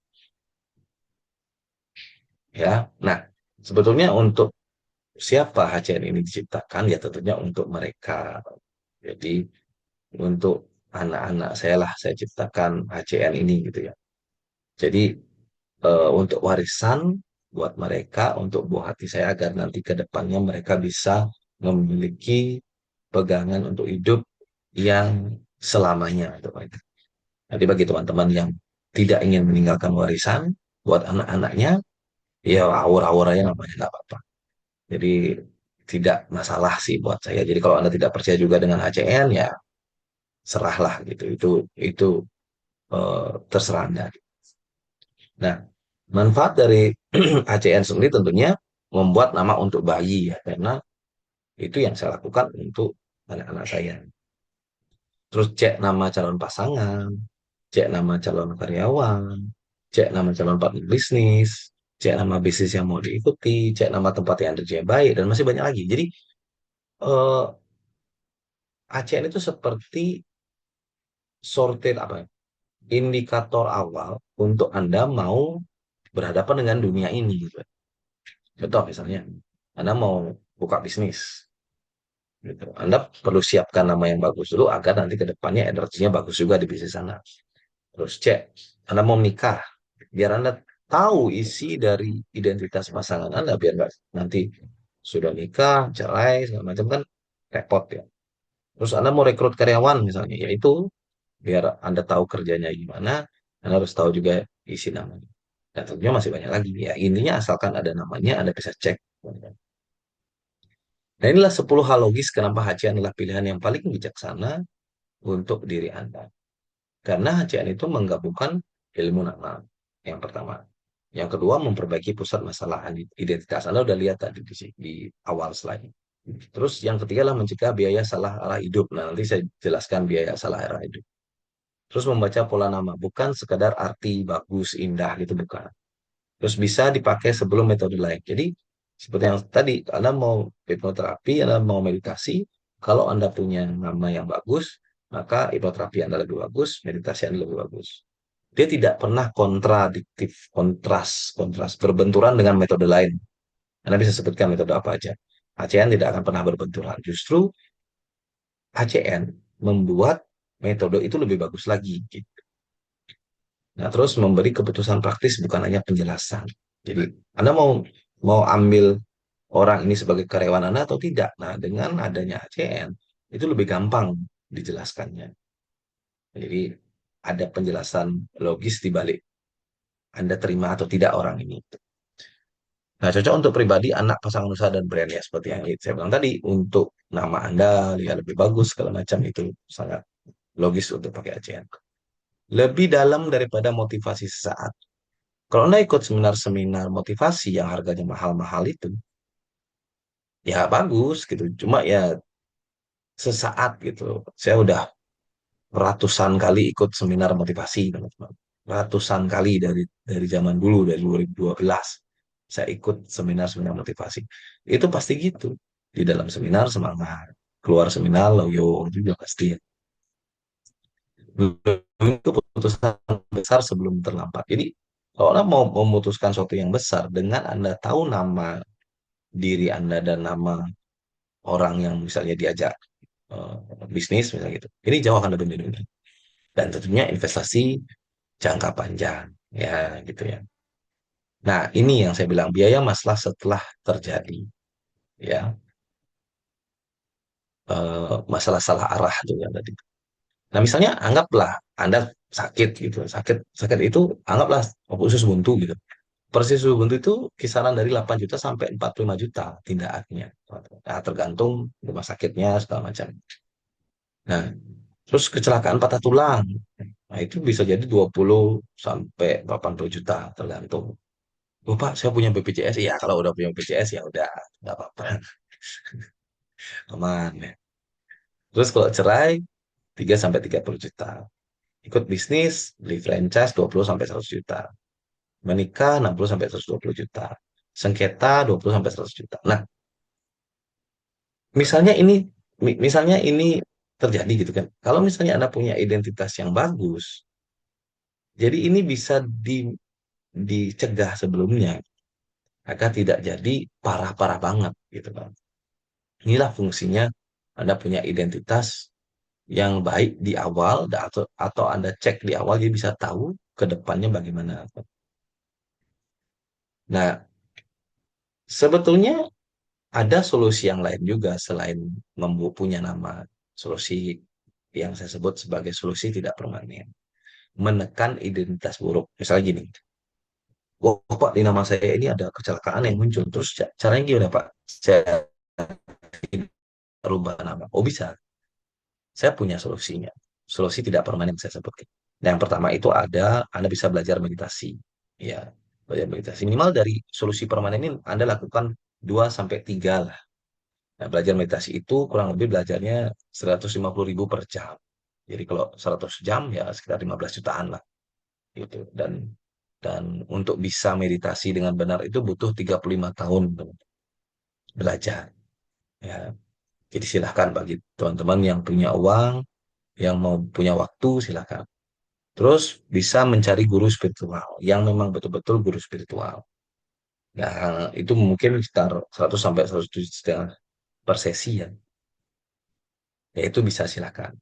ya. Nah, sebetulnya untuk siapa HCN ini diciptakan ya tentunya untuk mereka. Jadi untuk anak-anak saya lah saya ciptakan HCN ini gitu ya. Jadi untuk warisan buat mereka, untuk buah hati saya agar nanti ke depannya mereka bisa memiliki pegangan untuk hidup yang selamanya untuk mereka. Jadi bagi teman-teman yang tidak ingin meninggalkan warisan buat anak-anaknya, ya awur-awur aja namanya nggak apa-apa. Jadi tidak masalah sih buat saya. Jadi kalau Anda tidak percaya juga dengan ACN, ya serahlah gitu. Itu terserah Anda. Nah, manfaat dari ACN sendiri tentunya membuat nama untuk bayi ya, karena itu yang saya lakukan untuk anak-anak saya. Terus cek nama calon pasangan, cek nama calon karyawan, cek nama calon partner bisnis, cek nama bisnis yang mau diikuti, cek nama tempat yang kerja baik, dan masih banyak lagi. Jadi eh, ACN itu seperti sortir apa ya, indikator awal untuk Anda mau berhadapan dengan dunia ini gitu. Contoh misalnya, Anda mau buka bisnis, gitu. Anda perlu siapkan nama yang bagus dulu agar nanti ke depannya energinya bagus juga di bisnis Anda. Terus cek, Anda mau menikah, biar Anda tahu isi dari identitas pasangan Anda, biar nggak nanti sudah nikah, cerai, segala macam kan repot ya. Terus Anda mau rekrut karyawan misalnya, yaitu biar Anda tahu kerjanya gimana, Anda harus tahu juga isi namanya. Dan tentunya masih banyak lagi. Ya, intinya asalkan ada namanya, Anda bisa cek. Nah, inilah 10 hal logis kenapa HCN adalah pilihan yang paling bijaksana untuk diri Anda. Karena HCN itu menggabungkan ilmu nama, yang pertama. Yang kedua, memperbaiki pusat masalah identitas. Anda udah lihat tadi di awal slide. Terus yang ketiga adalah mencegah biaya salah arah hidup. Nah, nanti saya jelaskan biaya salah arah hidup. Terus membaca pola nama, bukan sekadar arti bagus, indah gitu, bukan. Terus bisa dipakai sebelum metode lain. Jadi seperti yang tadi, Anda mau hipnoterapi, Anda mau meditasi, kalau Anda punya nama yang bagus, maka hipnoterapi Anda lebih bagus, meditasi Anda lebih bagus. Dia tidak pernah kontradiktif, kontras, berbenturan dengan metode lain. Anda bisa sebutkan metode apa aja. ACN tidak akan pernah berbenturan. Justru ACN membuat metode itu lebih bagus lagi. Gitu. Nah, terus memberi keputusan praktis bukan hanya penjelasan. Jadi, Anda mau mau ambil orang ini sebagai karyawan Anda atau tidak? Nah, dengan adanya ACN, itu lebih gampang dijelaskannya. Jadi, ada penjelasan logis di balik Anda terima atau tidak orang ini. Nah, cocok untuk pribadi, anak, pasangan usaha, dan brand ya. Seperti yang saya bilang tadi, untuk nama Anda ya lebih bagus, segala macam itu sangat logis untuk pakai ACN. Lebih dalam daripada motivasi sesaat. Kalau Anda ikut seminar-seminar motivasi yang harganya mahal-mahal itu, ya bagus gitu. Cuma ya sesaat gitu. Saya udah ratusan kali ikut seminar motivasi, teman-teman. Ratusan kali dari zaman dulu, dari 2012. Saya ikut seminar-seminar motivasi. Itu pasti gitu. Di dalam seminar semangat. Keluar seminar loyo juga pasti. Itu keputusan besar sebelum terlambat. Jadi, kalau Anda mau memutuskan sesuatu yang besar dengan Anda tahu nama diri Anda dan nama orang yang misalnya diajak eh, bisnis misalnya gitu. Ini jauh akan lebih melindungi. Dan tentunya investasi jangka panjang ya gitu ya. Nah, ini yang saya bilang biaya masalah setelah terjadi ya. Masalah salah arah tuh yang tadi. Nah, misalnya anggaplah Anda sakit gitu. Sakit sakit itu anggaplah usus buntu gitu. Persis usus buntu itu kisaran dari 8 juta sampai 45 juta tindakannya. Nah, tergantung rumah sakitnya segala macam. Nah, terus kecelakaan patah tulang. Nah, itu bisa jadi 20 sampai 80 juta tergantung. Oh, Pak, saya punya BPJS. Ya, kalau udah punya BPJS ya udah nggak apa-apa. Aman ya. Terus kalau cerai 3 sampai 30 juta. Ikut bisnis, beli franchise 20 sampai 100 juta. Menikah 60 sampai 120 juta. Sengketa 20 sampai 100 juta. Nah, misalnya ini terjadi gitu kan. Kalau misalnya Anda punya identitas yang bagus, jadi ini bisa dicegah sebelumnya agar tidak jadi parah-parah banget gitu kan. Inilah fungsinya Anda punya identitas yang baik di awal atau Anda cek di awal jadi bisa tahu ke depannya bagaimana. Nah, sebetulnya ada solusi yang lain juga selain punya nama. Solusi yang saya sebut sebagai solusi tidak permanen. Menekan identitas buruk. Misalnya gini, wah Pak di nama saya ini ada kecelakaan yang muncul. Terus caranya gimana Pak? Saya rubah nama. Oh bisa, saya punya solusinya. Solusi tidak permanen saya sebutkan. Nah, yang pertama itu Anda bisa belajar meditasi. Ya, belajar meditasi. Minimal dari solusi permanen ini Anda lakukan 2 sampai 3 lah. Nah, belajar meditasi itu kurang lebih belajarnya 150.000 per jam. Jadi kalau 100 jam ya sekitar 15 jutaan lah gitu. Dan untuk bisa meditasi dengan benar itu butuh 35 tahun belajar ya. Jadi silahkan bagi teman-teman yang punya uang, yang mau punya waktu silahkan. Terus bisa mencari guru spiritual yang memang betul-betul guru spiritual. Nah, itu mungkin sekitar 100 sampai 100 juta per sesi ya. Ya itu bisa silakan.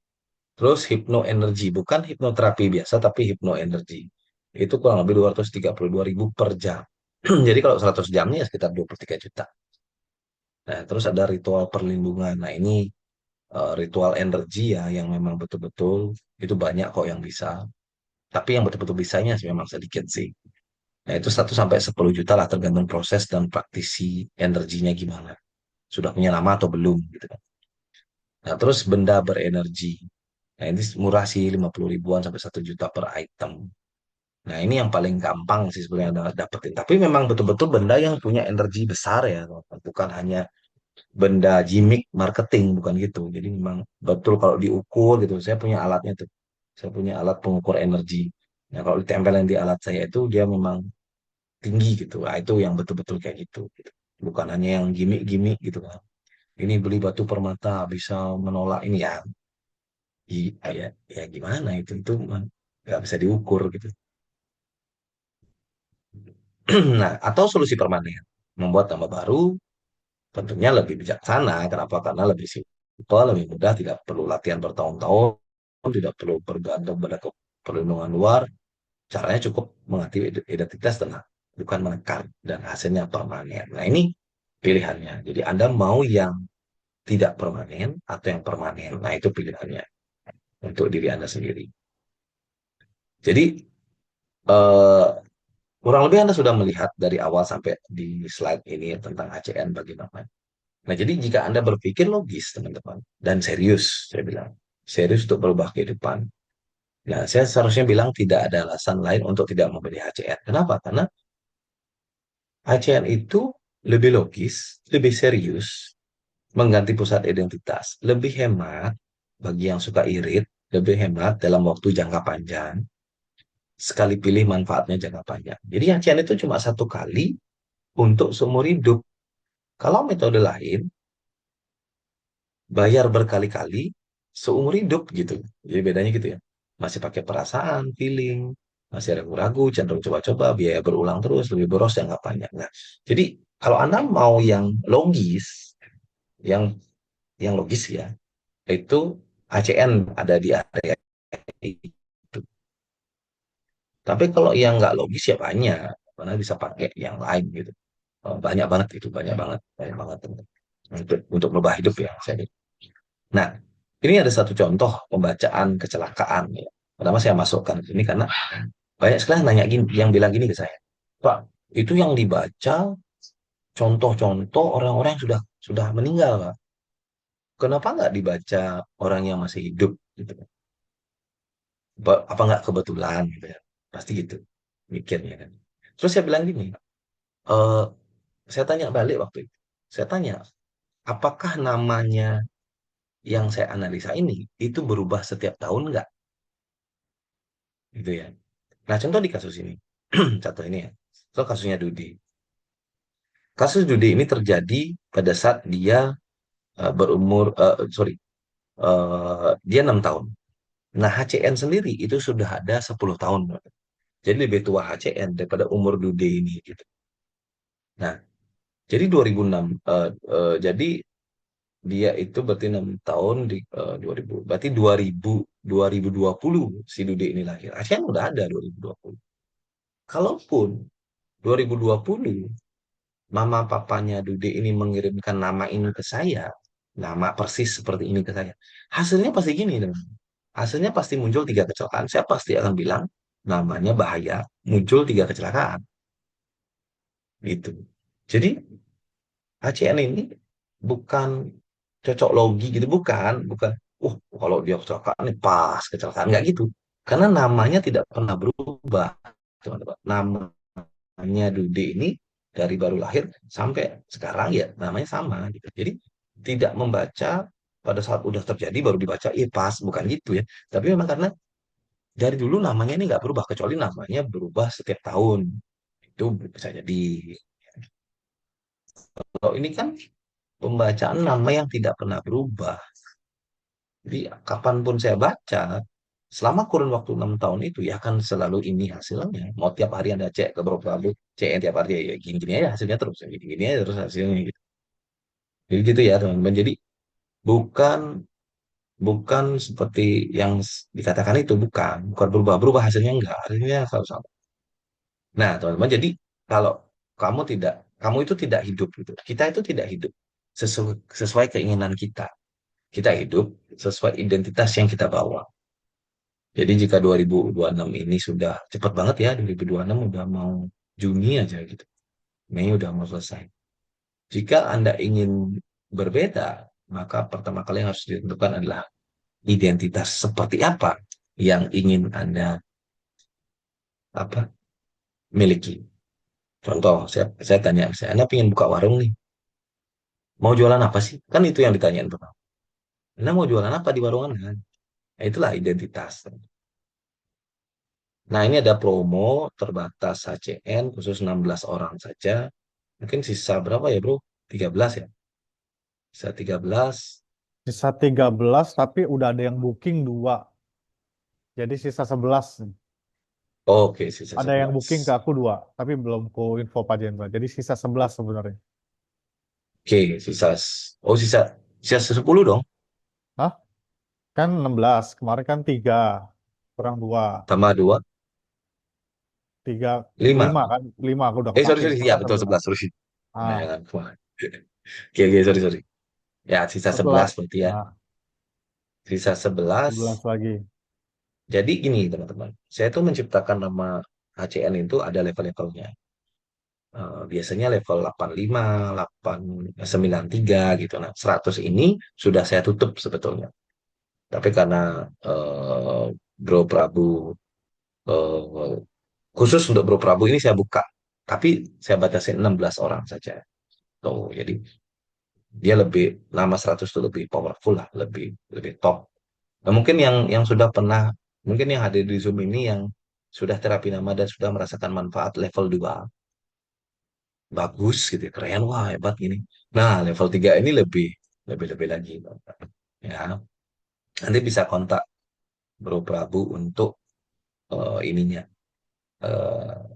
Terus hipnoenergi, bukan hipnoterapi biasa tapi hipnoenergi. Itu kurang lebih 232.000 per jam. Jadi kalau 100 jamnya ya sekitar 23 juta. Nah, terus ada ritual perlindungan. Nah, ini ritual energi ya yang memang betul-betul itu banyak kok yang bisa. Tapi yang betul-betul bisanya sih memang sedikit sih. Nah, itu 1 sampai 10 juta lah tergantung proses dan praktisi energinya gimana. Sudah punya nama atau belum gitu kan. Nah, terus benda berenergi. Nah, ini murah sih 50 ribuan sampai 1 juta per item. Nah, ini yang paling gampang sih sebenarnya Anda dapetin. Tapi memang betul-betul benda yang punya energi besar ya, bukan hanya benda gimmick marketing, bukan gitu. Jadi memang betul kalau diukur gitu. Saya punya alatnya tuh. Saya punya alat pengukur energi. Nah, kalau ditempelin di alat saya itu dia memang tinggi gitu. Nah, itu yang betul-betul kayak gitu, gitu. Bukan hanya yang gimmick-gimmick gitu kan. Ini beli batu permata bisa menolak ini ya. Ya, ya gimana itu nggak bisa diukur gitu. Nah, atau solusi permanen, membuat nama baru tentunya lebih bijaksana. Kenapa? Karena lebih simpel, lebih mudah, tidak perlu latihan bertahun-tahun, tidak perlu bergantung pada perlindungan luar. caranya cukup mengerti identitas tenang, bukan menekan dan hasilnya permanen. Nah, ini pilihannya. Jadi Anda mau yang tidak permanen atau yang permanen. Nah, itu pilihannya untuk diri Anda sendiri. Jadi eh, kurang lebih Anda sudah melihat dari awal sampai di slide ini tentang ACN bagaimana. Nah, jadi jika Anda berpikir logis, teman-teman, dan serius, saya bilang, serius untuk berubah kehidupan. Nah, saya seharusnya bilang tidak ada alasan lain untuk tidak memilih HCN. Kenapa? Karena HCN itu lebih logis, lebih serius, mengganti pusat identitas, lebih hemat bagi yang suka irit, lebih hemat dalam waktu jangka panjang, sekali pilih manfaatnya jangka panjang. Jadi HCN itu cuma satu kali untuk seumur hidup. Kalau metode lain, bayar berkali-kali seumur hidup gitu. Jadi bedanya gitu ya. Masih pakai perasaan, feeling, masih ragu-ragu, cenderung coba-coba, biaya berulang terus, lebih boros jangka panjang. Nah, jadi kalau Anda mau yang logis, yang logis ya, itu ACN ada di area itu. Tapi kalau yang nggak logis ya banyak, karena bisa pakai yang lain gitu. Banyak banget itu, banyak banget untuk merubah hidup ya. Nah, ini ada satu contoh pembacaan kecelakaan ya. Pertama saya masukkan ini karena banyak sekali yang nanya gini, yang bilang gini ke saya, Pak, itu yang dibaca contoh-contoh orang-orang yang sudah meninggal, Pak. Kenapa nggak dibaca orang yang masih hidup gitu? Apa nggak kebetulan gitu ya? Pasti gitu mikirnya kan. Terus saya bilang gini, eh, saya tanya balik waktu itu. Saya tanya, apakah namanya yang saya analisa ini itu berubah setiap tahun nggak? Gitu ya. Nah, contoh di kasus ini, contoh ini ya, so kasusnya Dudi. Kasus Dudi ini terjadi pada saat dia berumur, sorry, dia 6 tahun. Nah, HCN sendiri itu sudah ada 10 tahun. Jadi lebih tua HCN daripada umur Dudi ini. Gitu. Nah, jadi 2006, jadi dia itu berarti 6 tahun di 2000, berarti 2020 si Dudi ini lahir. HCN udah ada 2020. Kalaupun 2020 mama papanya Dude ini mengirimkan nama ini ke saya, nama persis seperti ini ke saya, hasilnya pasti gini, teman. Hasilnya pasti muncul 3 kecelakaan. Saya pasti akan bilang namanya bahaya, muncul 3 kecelakaan. Gitu. Jadi HCN ini bukan cocok logi gitu, bukan. Kalau dia kecelakaan ini pas kecelakaan nggak gitu. Karena namanya tidak pernah berubah, teman-teman. Namanya Dude ini dari baru lahir sampai sekarang ya namanya sama gitu. Jadi tidak membaca pada saat udah terjadi baru dibaca, pas bukan gitu ya. Tapi memang karena dari dulu namanya ini nggak berubah kecuali namanya berubah setiap tahun. Itu bisa jadi. Kalau ini kan pembacaan nama yang tidak pernah berubah. Jadi kapanpun saya baca, selama kurun waktu 6 tahun itu ya akan selalu ini hasilnya. Mau tiap hari Anda cek ke beberapa lalu, cek tiap hari ya gini-gini aja hasilnya terus, gini-gini aja terus hasilnya gitu. Jadi gitu ya teman-teman. Jadi bukan bukan seperti yang dikatakan itu, bukan berubah-berubah hasilnya, enggak, hasilnya selalu sama. Nah teman-teman, jadi kalau kamu itu tidak hidup gitu, kita itu tidak hidup sesuai keinginan kita. Kita hidup sesuai identitas yang kita bawa. Jadi jika 2026 ini sudah cepat banget ya, 2026 udah mau Juni aja gitu, Mei udah mau selesai. Jika Anda ingin berbeda, maka pertama kali yang harus ditentukan adalah identitas seperti apa yang ingin Anda apa miliki. Contoh, saya tanya, Anda ingin buka warung nih, mau jualan apa sih? Kan itu yang ditanyain pertama. Anda mau jualan apa di warung Anda? Nah, itulah identitas. Nah, ini ada promo terbatas HCN khusus 16 orang saja. Mungkin sisa berapa ya, Bro? 13 ya? Sisa 13. Sisa 13 tapi udah ada yang booking 2. Jadi sisa 11 nih. Oke, sisa Ada yang 11. booking ke aku 2, tapi belum ku info Pak Jenderal. Jadi sisa 11 sebenarnya. Oke, sisa sisa 10 dong. Hah? Kan 16, kemarin kan 3, kurang 2. Tambah 2. tiga, Lima. lima kan? Lima aku udah Sorry, kepake. sorry. Ya, Masa betul, sebelas. 11. Sorry. Ah, Jangan kemana. Oke, oke, sorry, sorry. Ya, sisa setelah, 11 berarti ya. ah, Sisa 11. 11 lagi. Jadi gini, teman-teman. Saya tuh menciptakan nama HCN itu ada level-levelnya. Biasanya level 85, 893 gitu. Nah, 100 ini sudah saya tutup sebetulnya. Tapi karena eh, Bro Prabu eh, khusus untuk Bro Prabu ini saya buka. Tapi saya batasi 16 orang saja. Tuh, jadi dia lebih nama 100 itu lebih powerful lah, lebih lebih top. Nah, mungkin yang sudah pernah, mungkin yang hadir di Zoom ini yang sudah terapi nama dan sudah merasakan manfaat level 2 bagus gitu, ya, keren, wah hebat gini. Nah, level 3 ini lebih lebih lebih lagi. Ya, nanti bisa kontak Bro Prabu untuk ininya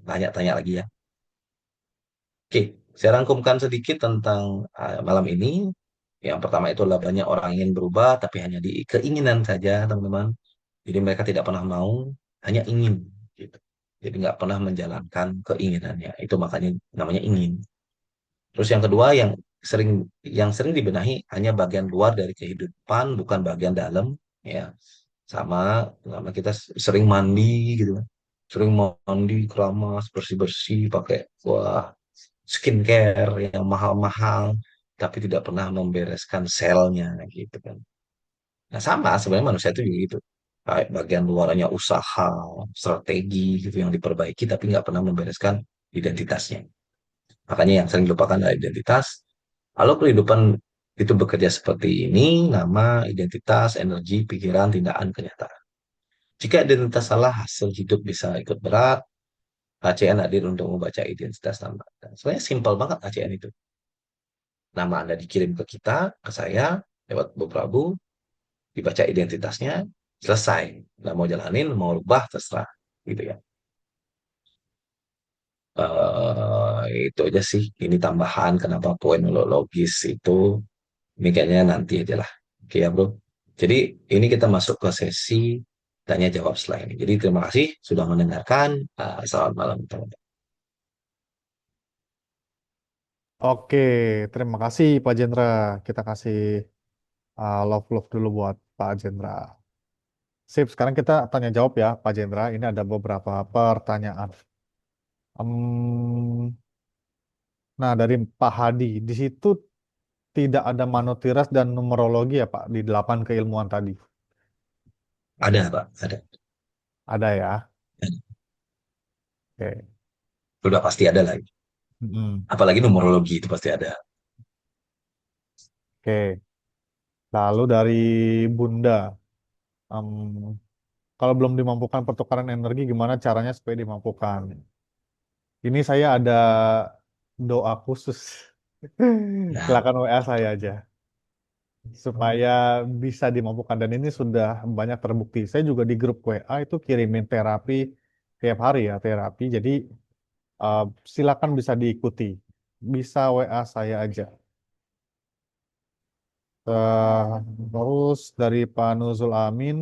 tanya-tanya lagi ya. Oke, saya rangkumkan sedikit tentang malam ini. Yang pertama itu adalah banyak orang ingin berubah, tapi hanya di keinginan saja, teman-teman. Jadi mereka tidak pernah mau, hanya ingin, gitu. Jadi nggak pernah menjalankan keinginannya. Itu makanya namanya ingin. Terus yang kedua, yang sering dibenahi hanya bagian luar dari kehidupan, bukan bagian dalam. Ya, sama sama kita sering mandi gitu kan. Sering mandi, keramas, bersih-bersih, pakai wah skincare yang mahal-mahal, tapi tidak pernah membereskan selnya gitu kan. Nah, sama sebenarnya manusia itu juga gitu. Kayak bagian luarnya usaha, strategi gitu yang diperbaiki, tapi nggak pernah membereskan identitasnya. Makanya yang sering dilupakan adalah identitas. Kalau kehidupan itu bekerja seperti ini, nama, identitas, energi, pikiran, tindakan, kenyataan. Jika identitas salah, hasil hidup bisa ikut berat. ACN hadir untuk membaca identitas nama. Sebenarnya simpel banget ACN itu. Nama Anda dikirim ke kita, ke saya, lewat Bu Prabu, dibaca identitasnya, selesai. Nggak mau jalanin, mau rubah, terserah. Gitu ya. Itu aja sih. Ini tambahan kenapa poin logis itu. Ini kayaknya nanti aja lah. Oke ya bro. Jadi ini kita masuk ke sesi tanya jawab setelah ini. Jadi terima kasih sudah mendengarkan. Selamat malam teman-teman. Oke, terima kasih Pak Jendra. Kita kasih love-love dulu buat Pak Jendra. Sip, sekarang kita tanya jawab ya Pak Jendra. Ini ada beberapa pertanyaan. Em, nah, dari Pak Hadi, di situ tidak ada manotiras dan numerologi ya Pak di 8 keilmuan tadi. Ada Pak, ada. Ada ya. Oke. Sudah pasti ada lagi. Mm-mm. Apalagi numerologi itu pasti ada. Oke. Lalu dari Bunda, em, kalau belum dimampukan pertukaran energi, gimana caranya supaya dimampukan? Ini saya ada doa khusus. Nah, Silakan WA saya aja supaya bisa dimampukan dan ini sudah banyak terbukti. Saya juga di grup WA itu kirimin terapi tiap hari ya terapi. Jadi eh, silakan bisa diikuti. Bisa WA saya aja. Eh, Terus dari Pak Nuzul Amin,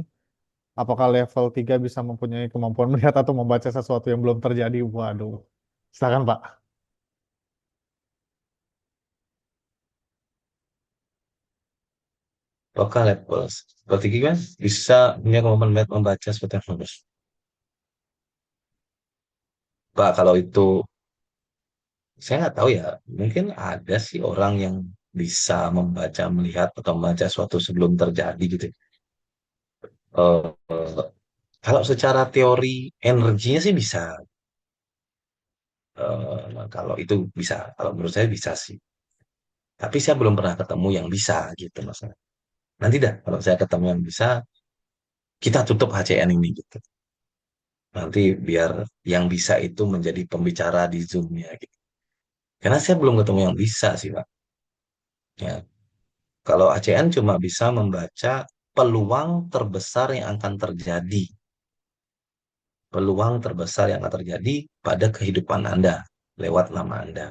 apakah level 3 bisa mempunyai kemampuan melihat atau membaca sesuatu yang belum terjadi? Waduh. Silakan Pak. lokal level. Seperti gimana? Bisa punya kemampuan membaca seperti yang bagus. Pak, kalau itu saya nggak tahu ya. Mungkin ada sih orang yang bisa membaca, melihat atau membaca suatu sebelum terjadi gitu. Eh, Kalau secara teori energinya sih bisa. Kalau itu bisa. Kalau menurut saya bisa sih. Tapi saya belum pernah ketemu yang bisa gitu mas. Nanti dah kalau saya ketemu yang bisa, kita tutup HCN ini gitu. Nanti biar yang bisa itu menjadi pembicara di Zoom-nya gitu. Karena saya belum ketemu yang bisa sih Pak. Ya, kalau HCN cuma bisa membaca peluang terbesar yang akan terjadi. Peluang terbesar yang akan terjadi pada kehidupan Anda lewat nama Anda.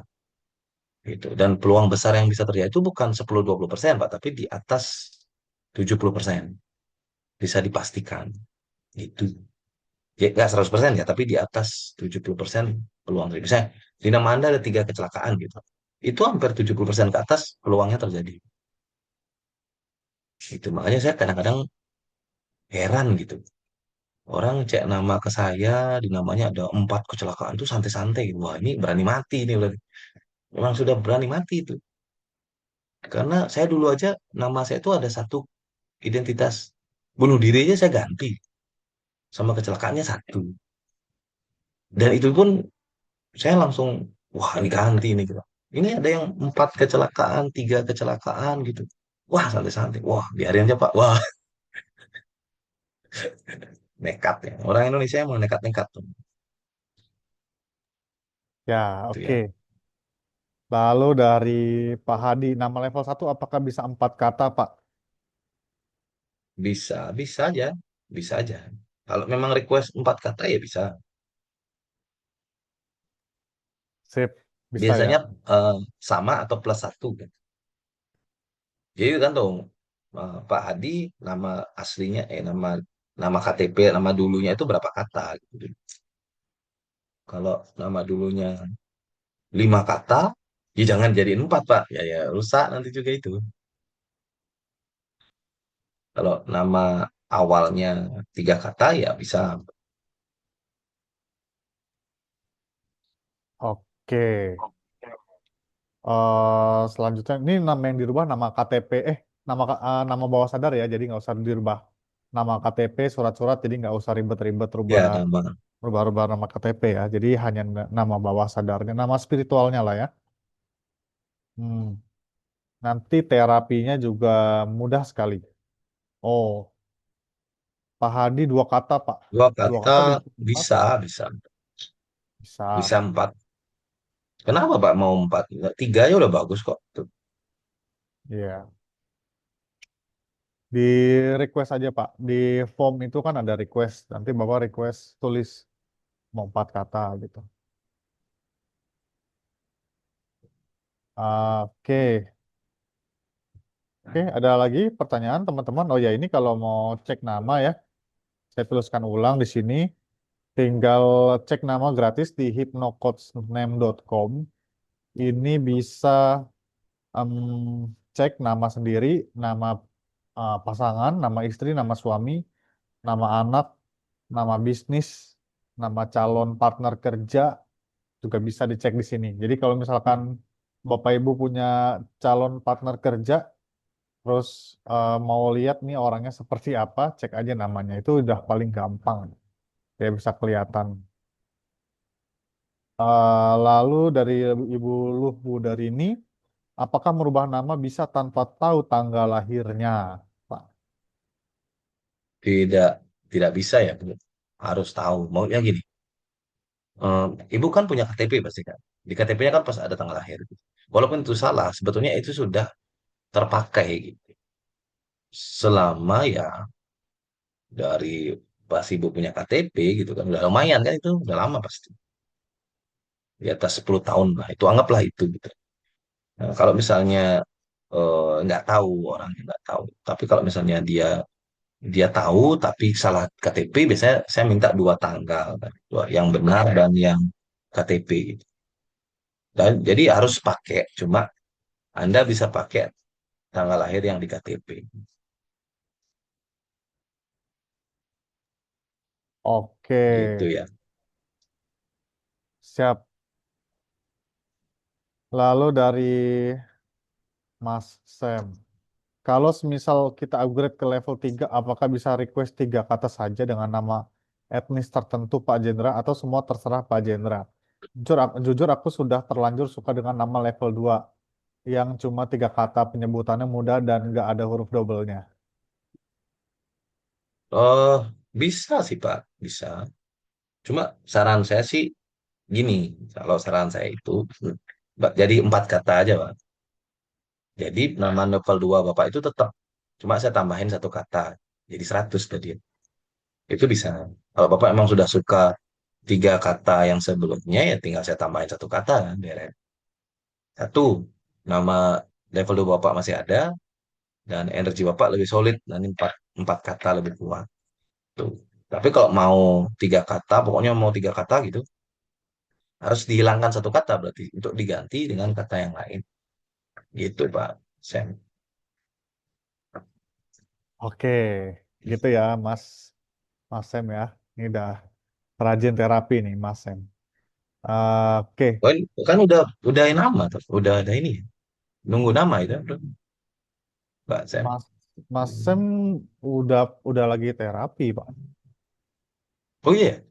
Gitu. Dan peluang besar yang bisa terjadi itu bukan 10-20% Pak, tapi di atas 70%. Bisa dipastikan. Gitu. Ya, nggak 100% ya, tapi di atas 70% peluang terjadi. Misalnya, di nama Anda ada 3 kecelakaan gitu. Itu hampir 70% ke atas peluangnya terjadi. Itu makanya saya kadang-kadang heran gitu. Orang cek nama ke saya, di namanya ada 4 kecelakaan tuh santai-santai gitu. Wah, ini berani mati ini berarti. Memang sudah berani mati itu. Karena saya dulu aja, nama saya itu ada satu identitas. Bunuh diri aja saya ganti. Sama kecelakaannya satu. Dan itu pun saya langsung, wah ini ganti ini gitu. Ini ada yang 4 kecelakaan, 3 kecelakaan gitu. Wah santai-santai. Wah biarin aja Pak. Wah nekat ya. Orang Indonesia emang nekat-nekat tuh. Ya, Itu ya. oke. Lalu dari Pak Hadi, nama level satu apakah bisa 4 kata, Pak? Bisa, bisa aja. Bisa aja. Kalau memang request 4 kata ya bisa. Sip, bisa ya. Biasanya eh, sama atau plus satu kan. Jadi kan tuh Pak Hadi nama aslinya nama nama KTP nama dulunya itu berapa kata gitu. Kalau nama dulunya 5 kata, ya jangan jadiin 4 Pak. Ya ya rusak nanti juga itu. Kalau nama awalnya 3 kata ya bisa. Oke. Selanjutnya, ini nama yang dirubah nama KTP, nama bawah sadar ya, jadi nggak usah dirubah. Nama KTP, surat-surat, jadi nggak usah ribet-ribet rubah Ya nama. rubah-rubah nama KTP ya. Jadi hanya nama bawah sadarnya, nama spiritualnya lah ya. Hmm. Nanti terapinya juga mudah sekali. Oh, Pak Hadi 2 kata, Pak. Dua Dua kata kata bisa 4? bisa bisa Bisa. bisa 4. Kenapa Pak mau 4? Nggak, 3 aja udah bagus kok. Tuh. Iya. Di request aja, Pak. Di form itu kan ada request. Nanti Bapak request tulis mau 4 kata gitu. Oke. Oke, ada lagi pertanyaan teman-teman. Oh ya, ini kalau mau cek nama ya, saya tuliskan ulang di sini. Tinggal cek nama gratis di hypnocoachname.com. Ini bisa em, cek nama sendiri, nama pasangan, nama istri, nama suami, nama anak, nama bisnis, nama calon partner kerja juga bisa dicek di sini. Jadi kalau misalkan Bapak Ibu punya calon partner kerja, terus mau lihat nih orangnya seperti apa, cek aja namanya. Itu udah paling gampang, ya bisa kelihatan. Lalu dari Ibu Luhbu dari ini, apakah merubah nama bisa tanpa tahu tanggal lahirnya, Pak? Tidak tidak bisa ya Bu. Harus tahu. Maunya gini. eh, Ibu kan punya KTP pasti kan. Di KTP-nya kan pas ada tanggal lahir. Walaupun itu salah, sebetulnya itu sudah terpakai gitu. Selama ya dari pas ibu punya KTP gitu kan udah lumayan kan itu udah lama pasti di atas 10 tahun lah itu anggaplah itu gitu. Nah, kalau misalnya nggak tahu orangnya nggak tahu tapi kalau misalnya dia dia tahu tapi salah KTP biasanya saya minta 2 tanggal kan. Yang benar dan yang KTP gitu. Dan jadi harus pakai cuma Anda bisa pakai tanggal lahir yang di KTP Oke, gitu ya. siap. Lalu dari Mas Sam, kalau semisal kita upgrade ke level 3, apakah bisa request 3 kata saja dengan nama etnis tertentu Pak Jendra atau semua terserah Pak Jendra? Jujur aku sudah terlanjur suka dengan nama level 2 yang cuma 3 kata penyebutannya mudah dan nggak ada huruf doublenya. Oh bisa sih Pak bisa cuma saran saya sih gini, kalau saran saya itu jadi 4 kata aja, Pak. Jadi nama novel 2 Bapak itu tetap, cuma saya tambahin 1 kata, jadi 100 tadi. Itu bisa. Kalau Bapak emang sudah suka 3 kata yang sebelumnya, ya tinggal saya tambahin 1 kata, kan, beres. Satu, nama level 2 Bapak masih ada, dan energi Bapak lebih solid, nanti empat kata lebih kuat. Tuh. Tapi kalau mau tiga kata, pokoknya mau tiga kata gitu, harus dihilangkan satu kata berarti untuk diganti dengan kata yang lain. Gitu Pak Sam. Oke, gitu ya, Mas Mas Sem ya. Ini udah rajin terapi nih, Mas Sem. Oke, Kan udah nama tuh, udah ada ini. Nunggu nama itu, Pak Sam. Mas Mas Sem udah udah lagi terapi, Pak. Oh iya,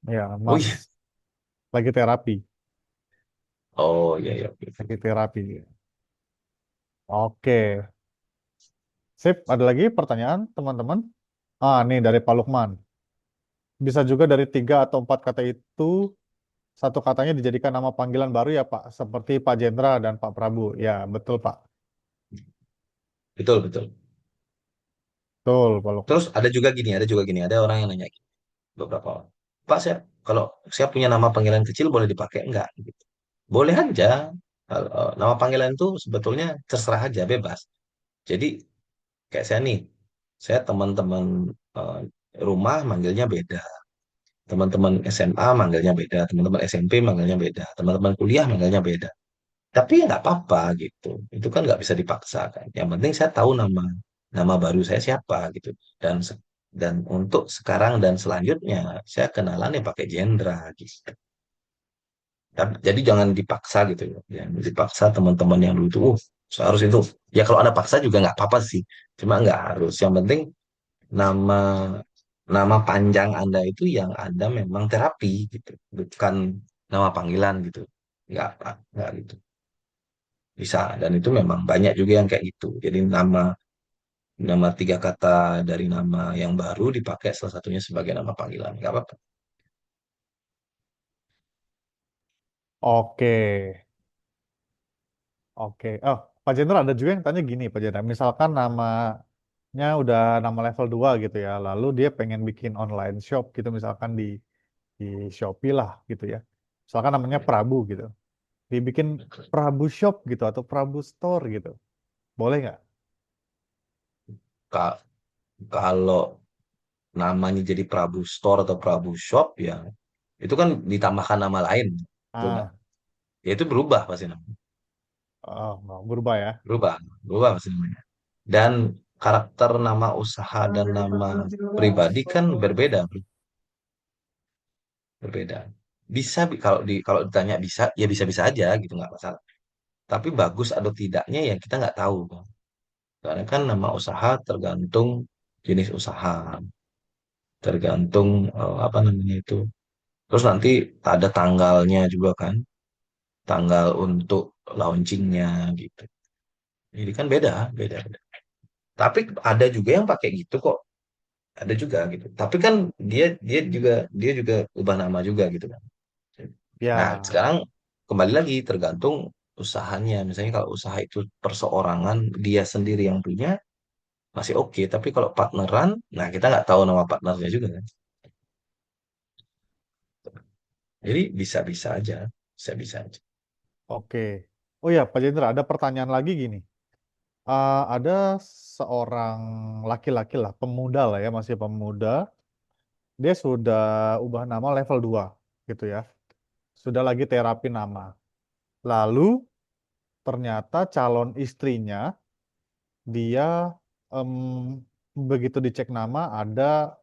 Ya, oh iya. Mas lagi terapi, Oh iya, iya. lagi terapi. Oke, sip. Ada lagi pertanyaan, teman-teman? Nih dari Pak Lukman. Bisa juga dari tiga atau empat kata itu satu katanya dijadikan nama panggilan baru ya Pak, seperti Pak Jendra dan Pak Prabu. Ya, betul Pak. Betul, betul. Betul Pak Lukman. Terus ada orang yang nanya gini, beberapa orang. Pak, kalau saya punya nama panggilan kecil boleh dipakai enggak? Gitu. Boleh aja. Nama panggilan itu sebetulnya terserah aja, bebas. Jadi kayak saya nih, saya teman-teman eh, rumah manggilnya beda, teman-teman SMA manggilnya beda, teman-teman SMP manggilnya beda, teman-teman kuliah manggilnya beda. Tapi ya nggak apa-apa gitu. Itu kan nggak bisa dipaksa kan. Yang penting saya tahu nama nama baru saya siapa gitu. Dan untuk sekarang dan selanjutnya saya kenalan ya pakai Jendra gitu. Jadi jangan dipaksa gitu ya. Jangan dipaksa teman-teman yang dulu itu, seharus itu. Ya kalau ada paksa juga nggak apa-apa sih. Cuma nggak harus. Yang penting nama nama panjang Anda itu yang Anda memang terapi gitu. Bukan nama panggilan gitu. Nggak gitu. Bisa. Dan itu memang banyak juga yang kayak gitu. Jadi nama nama tiga kata dari nama yang baru dipakai salah satunya sebagai nama panggilan. Nggak apa-apa. Oke, oke. Oh, Pak Jendra ada juga yang tanya gini Pak Jendra. Misalkan namanya udah nama level 2 gitu ya. Lalu dia pengen bikin online shop gitu misalkan di Shopee lah gitu ya. Misalkan namanya Prabu gitu. Dibikin Prabu Shop gitu atau Prabu Store gitu. Boleh nggak? Ka- Kalau namanya jadi Prabu Store atau Prabu Shop ya itu kan ditambahkan nama lain. Itu nggak. Ah, Ya itu berubah pasti namanya. oh, nggak berubah ya. Berubah. Berubah pasti namanya. Dan karakter nama usaha dan nama pribadi kan berbeda, bro. Berbeda. Kalau ditanya bisa, ya bisa-bisa aja gitu nggak masalah. Tapi bagus atau tidaknya ya kita nggak tahu. Karena kan nama usaha tergantung jenis usaha, tergantung apa namanya itu. Terus nanti ada tanggalnya juga kan, tanggal untuk launchingnya gitu. Jadi kan beda, beda, beda. Tapi ada juga yang pakai gitu kok, ada juga gitu. Tapi kan dia dia juga ubah nama juga gitu kan. Nah Ya, sekarang kembali lagi tergantung usahanya. Misalnya kalau usaha itu perseorangan dia sendiri yang punya masih oke. Tapi kalau partneran, nah kita nggak tahu nama partnernya juga kan. Jadi bisa-bisa aja, bisa-bisa aja. oke. Oh ya, Pak Jendra, ada pertanyaan lagi gini. Ada seorang laki-laki lah, pemuda lah ya, masih pemuda. Dia sudah ubah nama level 2 gitu ya. Sudah lagi terapi nama. Lalu ternyata calon istrinya dia em, begitu dicek nama ada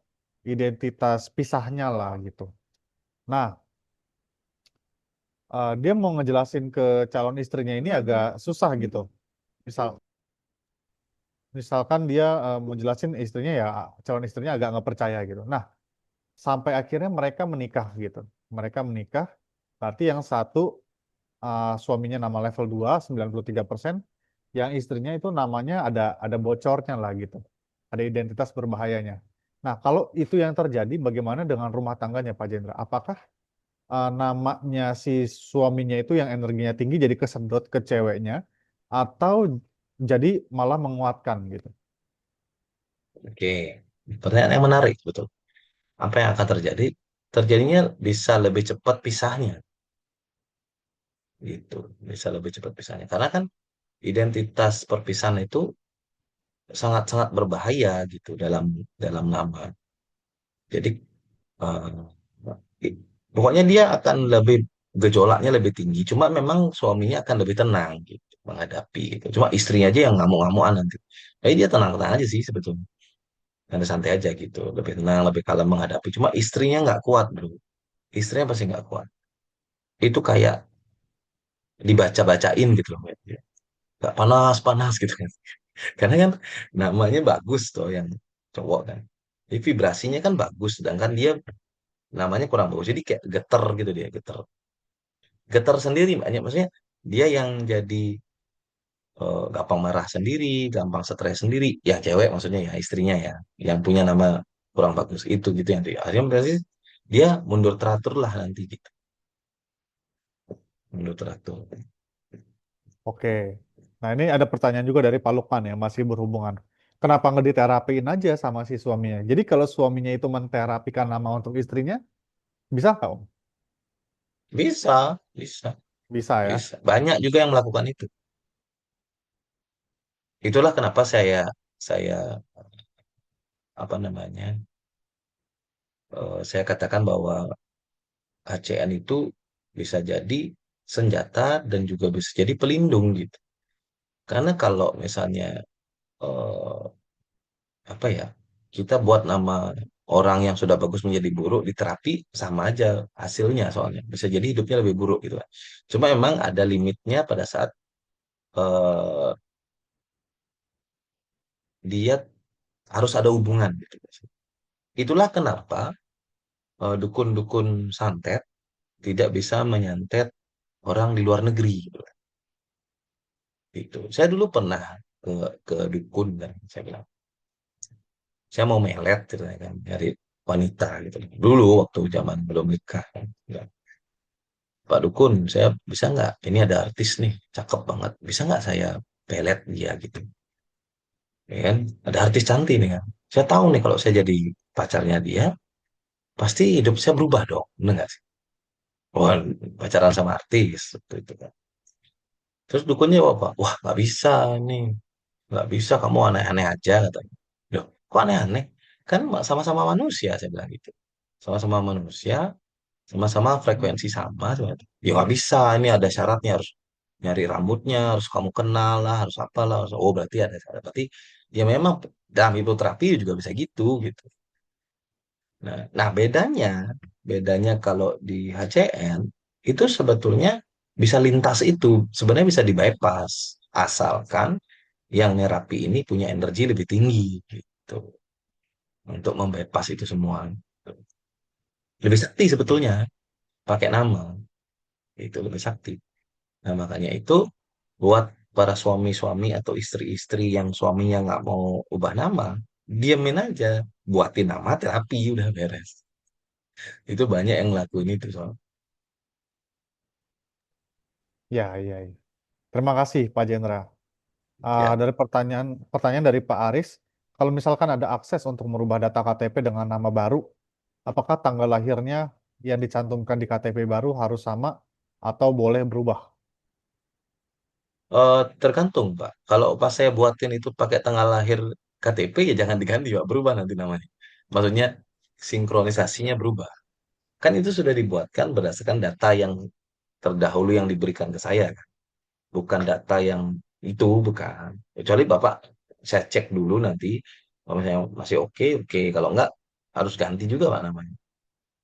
identitas pisahnya lah gitu. Nah, dia mau ngejelasin ke calon istrinya ini agak susah gitu. Misal, misalkan dia mau jelasin istrinya ya calon istrinya agak nggak percaya gitu. Nah, sampai akhirnya mereka menikah gitu. Mereka menikah, berarti yang satu suaminya nama level 2 93%, yang istrinya itu namanya ada bocornya lah gitu. Ada identitas berbahayanya. Nah, kalau itu yang terjadi, bagaimana dengan rumah tangganya Pak Jendra? Apakah namanya si suaminya itu yang energinya tinggi jadi kesedot ke ceweknya atau jadi malah menguatkan gitu? Oke, pertanyaan yang menarik, betul. Apa yang akan terjadi? Terjadinya bisa lebih cepat pisahnya, gitu. Bisa lebih cepat pisahnya. Karena kan identitas perpisahan itu sangat-sangat berbahaya gitu dalam dalam nama. Jadi eh, i- pokoknya dia akan lebih gejolaknya lebih tinggi. Cuma memang suaminya akan lebih tenang gitu menghadapi gitu. Cuma istrinya aja yang ngamuk-ngamukan nanti. Tapi dia tenang-tenang aja sih sebetulnya. Santai santai aja gitu. Lebih tenang, lebih kalem menghadapi. Cuma istrinya nggak kuat bro. Istrinya pasti nggak kuat. Itu kayak dibaca-bacain gitu loh. Nggak panas-panas gitu kan. Karena kan namanya bagus tuh yang cowok kan. Jadi vibrasinya kan bagus. Sedangkan dia namanya kurang bagus. Jadi kayak geter gitu dia. Geter. Getar sendiri banyak maksudnya dia yang jadi gampang marah sendiri, gampang stres sendiri. Yang cewek maksudnya ya istrinya ya, yang punya nama kurang bagus itu gitu yang akhirnya berarti dia mundur teratur lah nanti gitu, mundur teratur. Oke. Nah, ini ada pertanyaan juga dari Pak Lukman ya, masih berhubungan. Kenapa nggak diterapiin aja sama si suaminya? Jadi kalau suaminya itu menterapikan nama untuk istrinya, bisa nggak Om? Bisa, bisa, Bisa ya. bisa. Banyak juga yang melakukan itu. Itulah kenapa saya apa namanya saya katakan bahwa HCN itu bisa jadi senjata dan juga bisa jadi pelindung gitu. Karena kalau misalnya eh, apa ya, kita buat nama orang yang sudah bagus menjadi buruk di terapi sama aja hasilnya soalnya bisa jadi hidupnya lebih buruk gitu kan. Cuma emang ada limitnya pada saat eh, dia harus ada hubungan gitu. Itulah kenapa dukun-dukun santet tidak bisa menyantet orang di luar negeri gitu kan. Gitu. Saya dulu pernah ke ke dukun kan, saya bilang saya mau melet gitu kan, dari wanita gitu. Dulu waktu zaman belum nikah kan. Pak Dukun, saya bisa nggak? Ini ada artis nih, cakep banget. Bisa nggak saya pelet dia gitu? Ya kan? Ada artis cantik nih kan. Saya tahu nih kalau saya jadi pacarnya dia, pasti hidup saya berubah dong. Bener nggak sih? Wah, pacaran sama artis. Waktu itu kan. Terus dukunnya apa? Wah, nggak bisa nih. Nggak bisa, kamu aneh-aneh aja katanya. Loh, kok aneh-aneh? Kan sama-sama manusia, saya bilang gitu. Sama-sama manusia, sama-sama frekuensi sama sebenarnya. Ya nggak bisa, ini ada syaratnya harus nyari rambutnya, harus kamu kenal lah, harus apalah. Oh berarti ada syarat. Berarti ya memang dalam hipnoterapi juga bisa gitu gitu. Nah, bedanya kalau di HCN itu sebetulnya bisa lintas itu, sebenarnya bisa di bypass asalkan yang nerapi ini punya energi lebih tinggi gitu untuk membypass itu semua. Lebih sakti sebetulnya pakai nama itu lebih sakti. Nah, makanya itu buat para suami-suami atau istri-istri yang suaminya nggak mau ubah nama, diamin aja, buatin nama terapi udah beres. Itu banyak yang ngelakuin itu soal. Ya, iya, iya. Terima kasih Pak Jendra. Ya, Dari pertanyaan dari Pak Aris, kalau misalkan ada akses untuk merubah data KTP dengan nama baru, apakah tanggal lahirnya yang dicantumkan di KTP baru harus sama atau boleh berubah? tergantung Pak. Kalau pas saya buatin itu pakai tanggal lahir KTP ya jangan diganti Pak, berubah nanti namanya. Maksudnya sinkronisasinya berubah. Kan itu sudah dibuatkan berdasarkan data yang terdahulu yang diberikan ke saya, kan. Bukan data yang itu, bukan. Kecuali Bapak, saya cek dulu nanti, kalau misalnya masih oke, oke. Kalau enggak, harus ganti juga Pak namanya.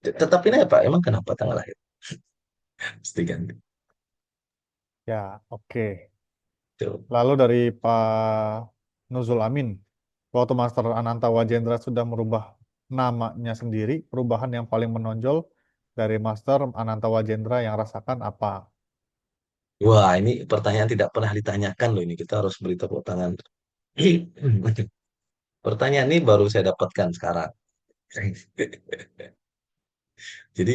Tetapin aja Pak, emang kenapa tanggal lahir? Mesti ganti. Ya, oke. Tuh. Lalu dari Pak Nuzul Amin, waktu Master Ananta Wajendra sudah merubah namanya sendiri, perubahan yang paling menonjol dari Master Ananta Wajendra yang rasakan apa? Wah, ini pertanyaan tidak pernah ditanyakan loh ini. Kita harus beri tepuk tangan. Pertanyaan ini baru saya dapatkan sekarang. Jadi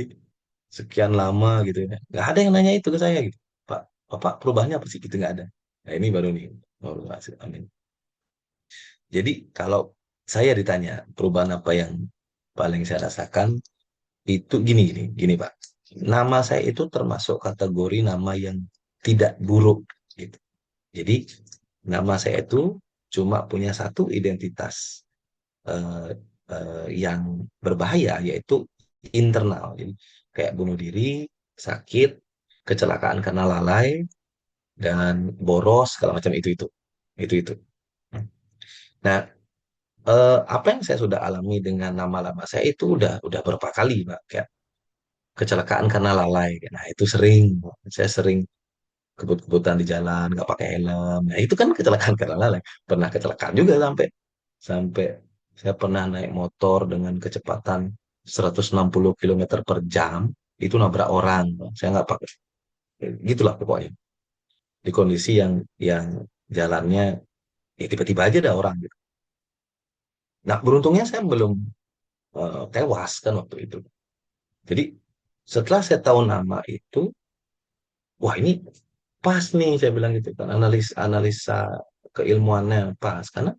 sekian lama gitu ya. Nggak ada yang nanya itu ke saya gitu. Pak, Bapak perubahannya apa sih? Gitu nggak ada. Nah ini baru nih. Baru hasil. Amin. Jadi kalau saya ditanya perubahan apa yang paling saya rasakan itu gini gini gini Pak. Nama saya itu termasuk kategori nama yang tidak buruk gitu. Jadi nama saya itu cuma punya satu identitas. yang berbahaya, yaitu internal. Jadi kayak bunuh diri, sakit, kecelakaan karena lalai, dan boros, segala macam itu. Itu. Nah, apa yang saya sudah alami dengan nama-lama saya itu udah berapa kali, Pak. Kayak kecelakaan karena lalai. Nah, itu sering. Saya sering kebut-kebutan di jalan, nggak pakai helm. Nah, itu kan kecelakaan karena lalai. Pernah kecelakaan juga sampai sampai saya pernah naik motor dengan kecepatan 160 kilometer per jam, itu nabrak orang. Saya nggak pakai, gitulah pokoknya. Di kondisi yang jalannya ya tiba-tiba aja ada orang gitu. Nah, beruntungnya saya belum tewas kan waktu itu. Jadi setelah saya tahu nama itu, wah ini pas nih saya bilang gitu kan, analisa keilmuannya pas karena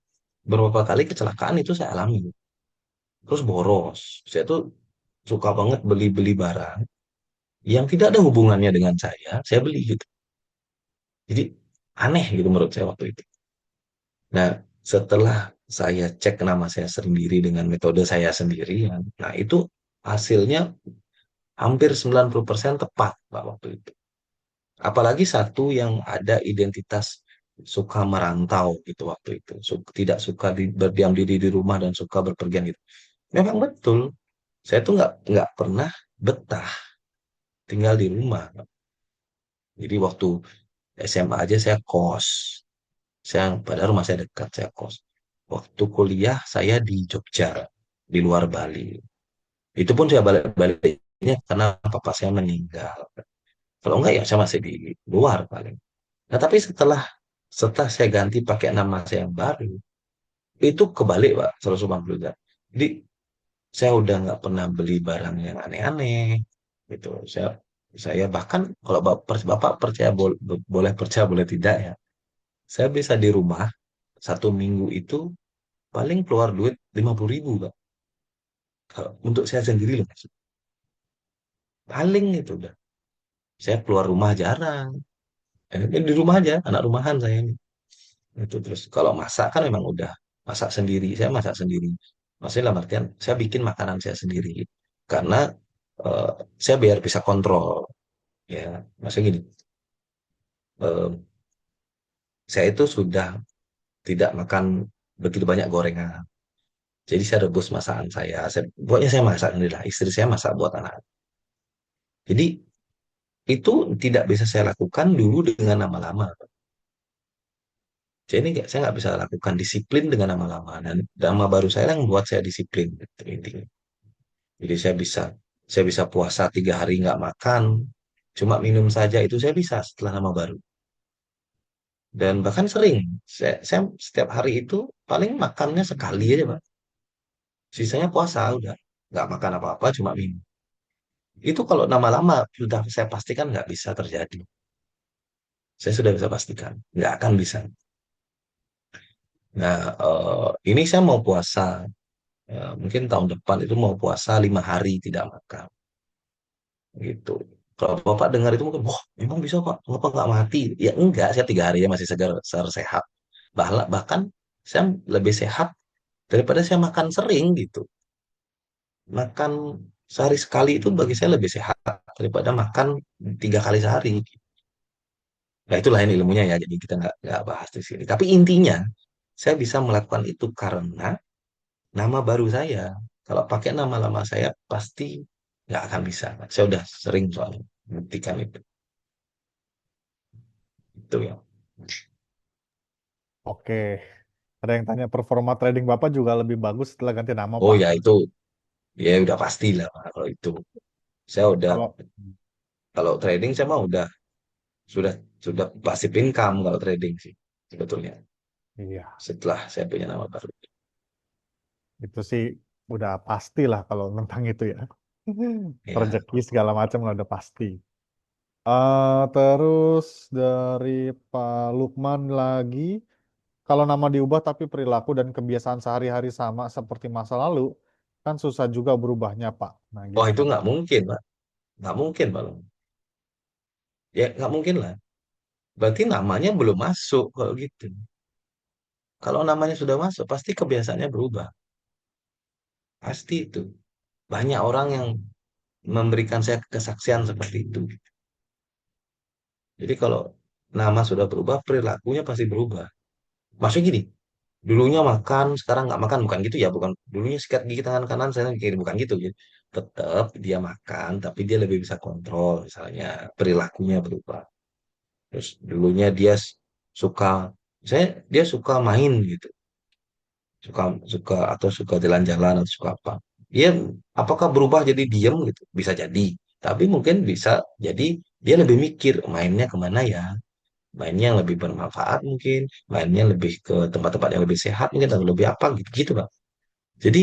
beberapa kali kecelakaan itu saya alami. Terus boros. Saya tuh suka banget beli-beli barang yang tidak ada hubungannya dengan saya beli gitu. Jadi aneh gitu menurut saya waktu itu. Nah, setelah saya cek nama saya sendiri dengan metode saya sendiri, ya, nah itu hasilnya hampir 90% tepat Pak waktu itu. Apalagi satu yang ada identitas suka merantau gitu waktu itu. Tidak suka berdiam diri di rumah dan suka berpergian gitu. Memang betul, saya tuh nggak pernah betah tinggal di rumah. Jadi waktu SMA aja saya kos. Padahal rumah saya dekat, saya kos. Waktu kuliah saya di Jogja, di luar Bali. Itu pun saya balik-baliknya karena papa saya meninggal. Kalau enggak ya saya masih di luar paling. Nah tapi setelah saya ganti pakai nama saya yang baru, itu kebalik Pak, 180 derajat. Jadi saya udah nggak pernah beli barang yang aneh-aneh gitu. Saya bahkan kalau bapak percaya boleh percaya boleh tidak ya, saya bisa di rumah 1 minggu itu paling keluar duit 50.000 Pak. Kalau untuk saya sendiri loh, paling itu udah. Saya keluar rumah jarang. Di rumah aja, anak rumahan saya ini. Itu terus kalau masak kan memang udah masak sendiri. Saya masak sendiri. Maksudnya dalam artian saya bikin makanan saya sendiri karena eh, saya biar bisa kontrol ya. Maksudnya gini, eh, saya itu sudah tidak makan begitu banyak gorengan. Jadi saya rebus masakan saya. Pokoknya saya masak sendiri lah. Istri saya masak buat anak. Jadi itu tidak bisa saya lakukan dulu dengan nama lama. Saya nggak bisa lakukan disiplin dengan nama-lama dan nama baru saya yang membuat saya disiplin gitu, intinya. Jadi saya bisa puasa 3 hari nggak makan, cuma minum saja itu saya bisa setelah nama baru. Dan bahkan sering saya setiap hari itu paling makannya sekali aja Pak. Sisanya puasa udah nggak makan apa-apa cuma minum. Itu kalau nama lama sudah saya pastikan nggak bisa terjadi. Saya sudah bisa pastikan nggak akan bisa. Nah, ini saya mau puasa. Ya, mungkin tahun depan itu mau puasa 5 hari tidak makan gitu. Kalau Bapak dengar itu mungkin, wah, memang bisa Pak, Bapak nggak mati? Ya enggak, saya 3 hari ya masih segar sehat. Bahkan saya lebih sehat daripada saya makan sering gitu. Makan sehari sekali itu bagi saya lebih sehat daripada makan 3 kali sehari. Nah itu lain ilmunya ya, jadi kita nggak bahas di sini. Tapi intinya, saya bisa melakukan itu karena nama baru saya. Kalau pakai nama lama saya pasti nggak akan bisa. Saya udah sering soalnya buktikan itu. Itu ya. Oke. Ada yang tanya performa trading Bapak juga lebih bagus setelah ganti nama, Oh Pak. ya itu ya udah pasti lah Pak, kalau itu. Saya udah Kalau kalau trading saya mah sudah sudah pasif income kalau trading sih sebetulnya. iya, Setelah saya punya nama baru. itu sih udah pasti lah kalau tentang itu ya. Ya. Rezeki segala macam lah udah pasti. Terus dari Pak Lukman lagi, kalau nama diubah tapi perilaku dan kebiasaan sehari-hari sama seperti masa lalu, kan susah juga berubahnya, Pak. Nah, Oh gimana, itu Pak? nggak mungkin Pak. Nggak mungkin Pak. Ya nggak mungkin lah. Berarti namanya belum masuk kalau gitu. Kalau namanya sudah masuk, pasti kebiasaannya berubah. Pasti itu. Banyak orang yang memberikan saya kesaksian seperti itu. Jadi kalau nama sudah berubah, perilakunya pasti berubah. Maksudnya gini, dulunya makan, sekarang nggak makan, bukan gitu ya, bukan. Dulunya sikat gigi tangan kanan, saya kiri, bukan gitu. Jadi, tetap dia makan, tapi dia lebih bisa kontrol, misalnya perilakunya berubah. Terus dulunya dia suka, dia suka main gitu, suka suka atau suka jalan-jalan atau suka apa. Dia apakah berubah jadi diem gitu? Bisa jadi, tapi mungkin bisa jadi dia lebih mikir mainnya kemana ya, mainnya yang lebih bermanfaat mungkin, mainnya lebih ke tempat-tempat yang lebih sehat mungkin atau lebih apa gitu gitu bang. Jadi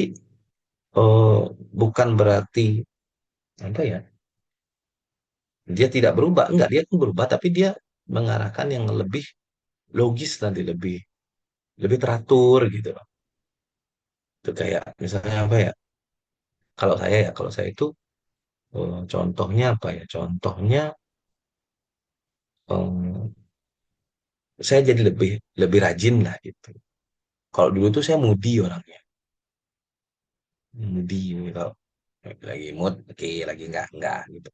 eh, bukan berarti apa ya, dia tidak berubah, enggak, dia pun berubah tapi dia mengarahkan yang lebih logis nanti, lebih lebih teratur gitu loh. Itu kayak misalnya apa ya, kalau saya itu contohnya apa ya, contohnya em, saya jadi lebih lebih rajin lah gitu. Kalau dulu tuh saya moody orangnya, moody gitu. Lagi mood oke, lagi enggak gitu.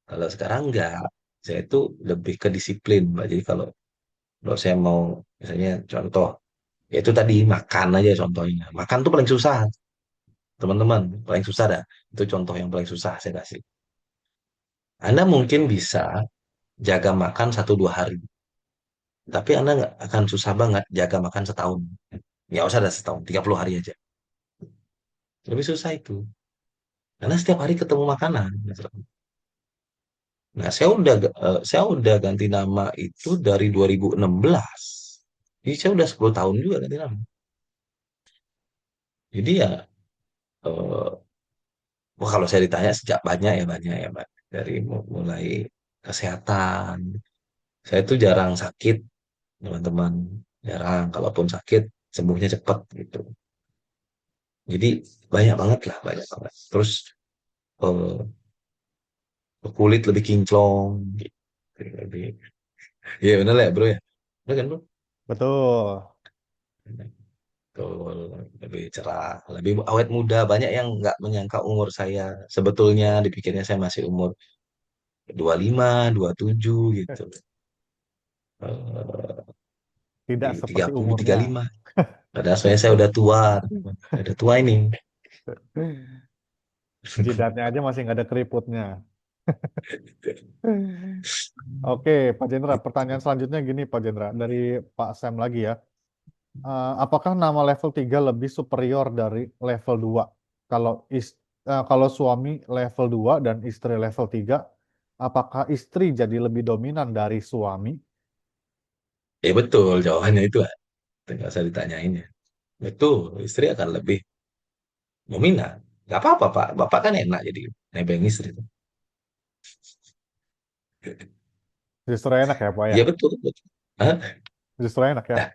Kalau sekarang enggak, saya itu lebih ke disiplin, Mbak. Jadi kalau kalau saya mau misalnya contoh, ya itu tadi makan aja contohnya. Makan tuh paling susah, teman-teman. Paling susah dah. Itu contoh yang paling susah saya kasih. Anda mungkin bisa jaga makan 1 2 hari, tapi Anda nggak akan susah banget jaga makan setahun. Nggak usah ada setahun, 30 hari aja. Lebih susah itu. Karena setiap hari ketemu makanan. Nah, saya udah ganti nama itu dari 2016. Jadi saya udah 10 tahun juga ganti nama. Jadi ya, wah kalau saya ditanya sejak banyak ya, Mbak. Dari mulai kesehatan. Saya tuh jarang sakit, teman-teman. Jarang. Kalaupun sakit, sembuhnya cepat gitu. Jadi banyak banget lah, banyak banget. Terus eh, kulit lebih kinclong, gitu. Lebih, iya bener lah ya bro ya. Bener kan bro? Betul. Betul, lebih cerah, lebih awet muda. Banyak yang nggak menyangka umur saya. Sebetulnya dipikirnya saya masih umur 25, 27 gitu. Eh, di Tidak seperti 30, umurnya. 35. Padahal saya udah tua. Saya udah tua ini. Jidatnya aja masih nggak ada keriputnya. Oke, Pak Jendra. Pertanyaan selanjutnya gini, Pak Jendra. Dari Pak Sam lagi ya. Apakah nama level 3 lebih superior dari level 2? Kalau kalau suami level 2 dan istri level 3, apakah istri jadi lebih dominan dari suami? Ya betul, jawabannya itu. Nggak usah ditanyain ya. Betul, istri akan lebih dominan. Gak apa-apa, Pak. Bapak kan enak jadi nebeng istri. Justru enak ya, Pak ya? Iya betul, betul. Hah? Justru enak ya. Nah,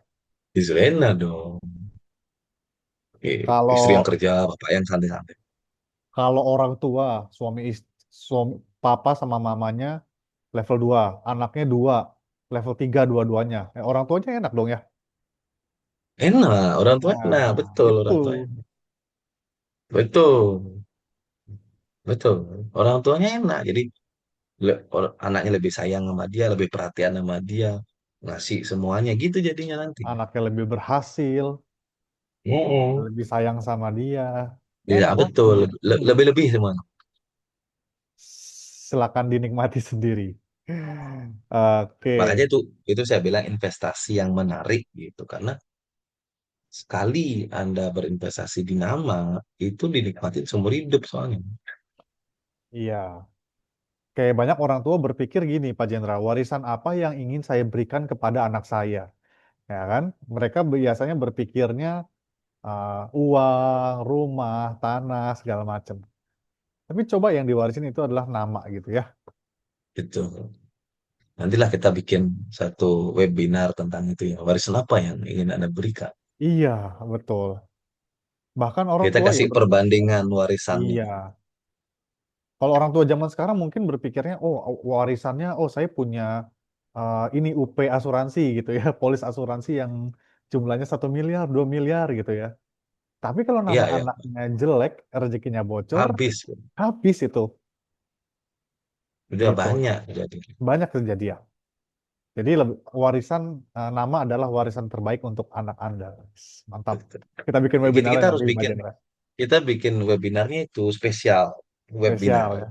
istri enak dong. Oke, istri yang Kalau kerja, bapak yang santai-santai. kalau orang tua, suami papa sama mamanya level 2, anaknya 2, level 3 dua-duanya. Orang tuanya enak dong ya. Enak, orang tua enak, Nah, betul itu orang tua enak. Betul, betul. Orang tuanya enak, jadi anaknya lebih sayang sama dia, lebih perhatian sama dia, ngasih semuanya gitu jadinya nanti. anaknya lebih berhasil, Oh, lebih sayang sama dia. iya Enak lah. betul, Hmm. lebih-lebih semua. Silakan dinikmati sendiri. Oke, Makanya itu saya bilang investasi yang menarik gitu, karena sekali Anda berinvestasi di nama, itu dinikmatin seumur hidup soalnya. iya. Kayak banyak orang tua berpikir gini, Pak Jenderal, warisan apa yang ingin saya berikan kepada anak saya? Ya kan? Mereka biasanya berpikirnya uang, rumah, tanah, segala macam. Tapi coba yang diwarisin itu adalah nama gitu ya. Gitu. Nantilah kita bikin satu webinar tentang itu ya. Warisan apa yang ingin Anda berikan? Iya, betul. Bahkan orang Kita tua ya kasih perbandingan warisannya. iya. Kalau orang tua zaman sekarang mungkin berpikirnya, oh warisannya, oh saya punya ini UP asuransi gitu ya, polis asuransi yang jumlahnya 1 miliar, 2 miliar gitu ya. Tapi kalau nama Iya ya, anaknya jelek, rezekinya bocor, habis. habis itu. Udah Itu banyak jadi. banyak kejadian. Jadi warisan nama adalah warisan terbaik untuk anak Anda. Mantap. Kita bikin Kita, webinar kita harus nanti, Mbak bikin Jendra. kita bikin webinarnya itu spesial Spesial webinar. ya,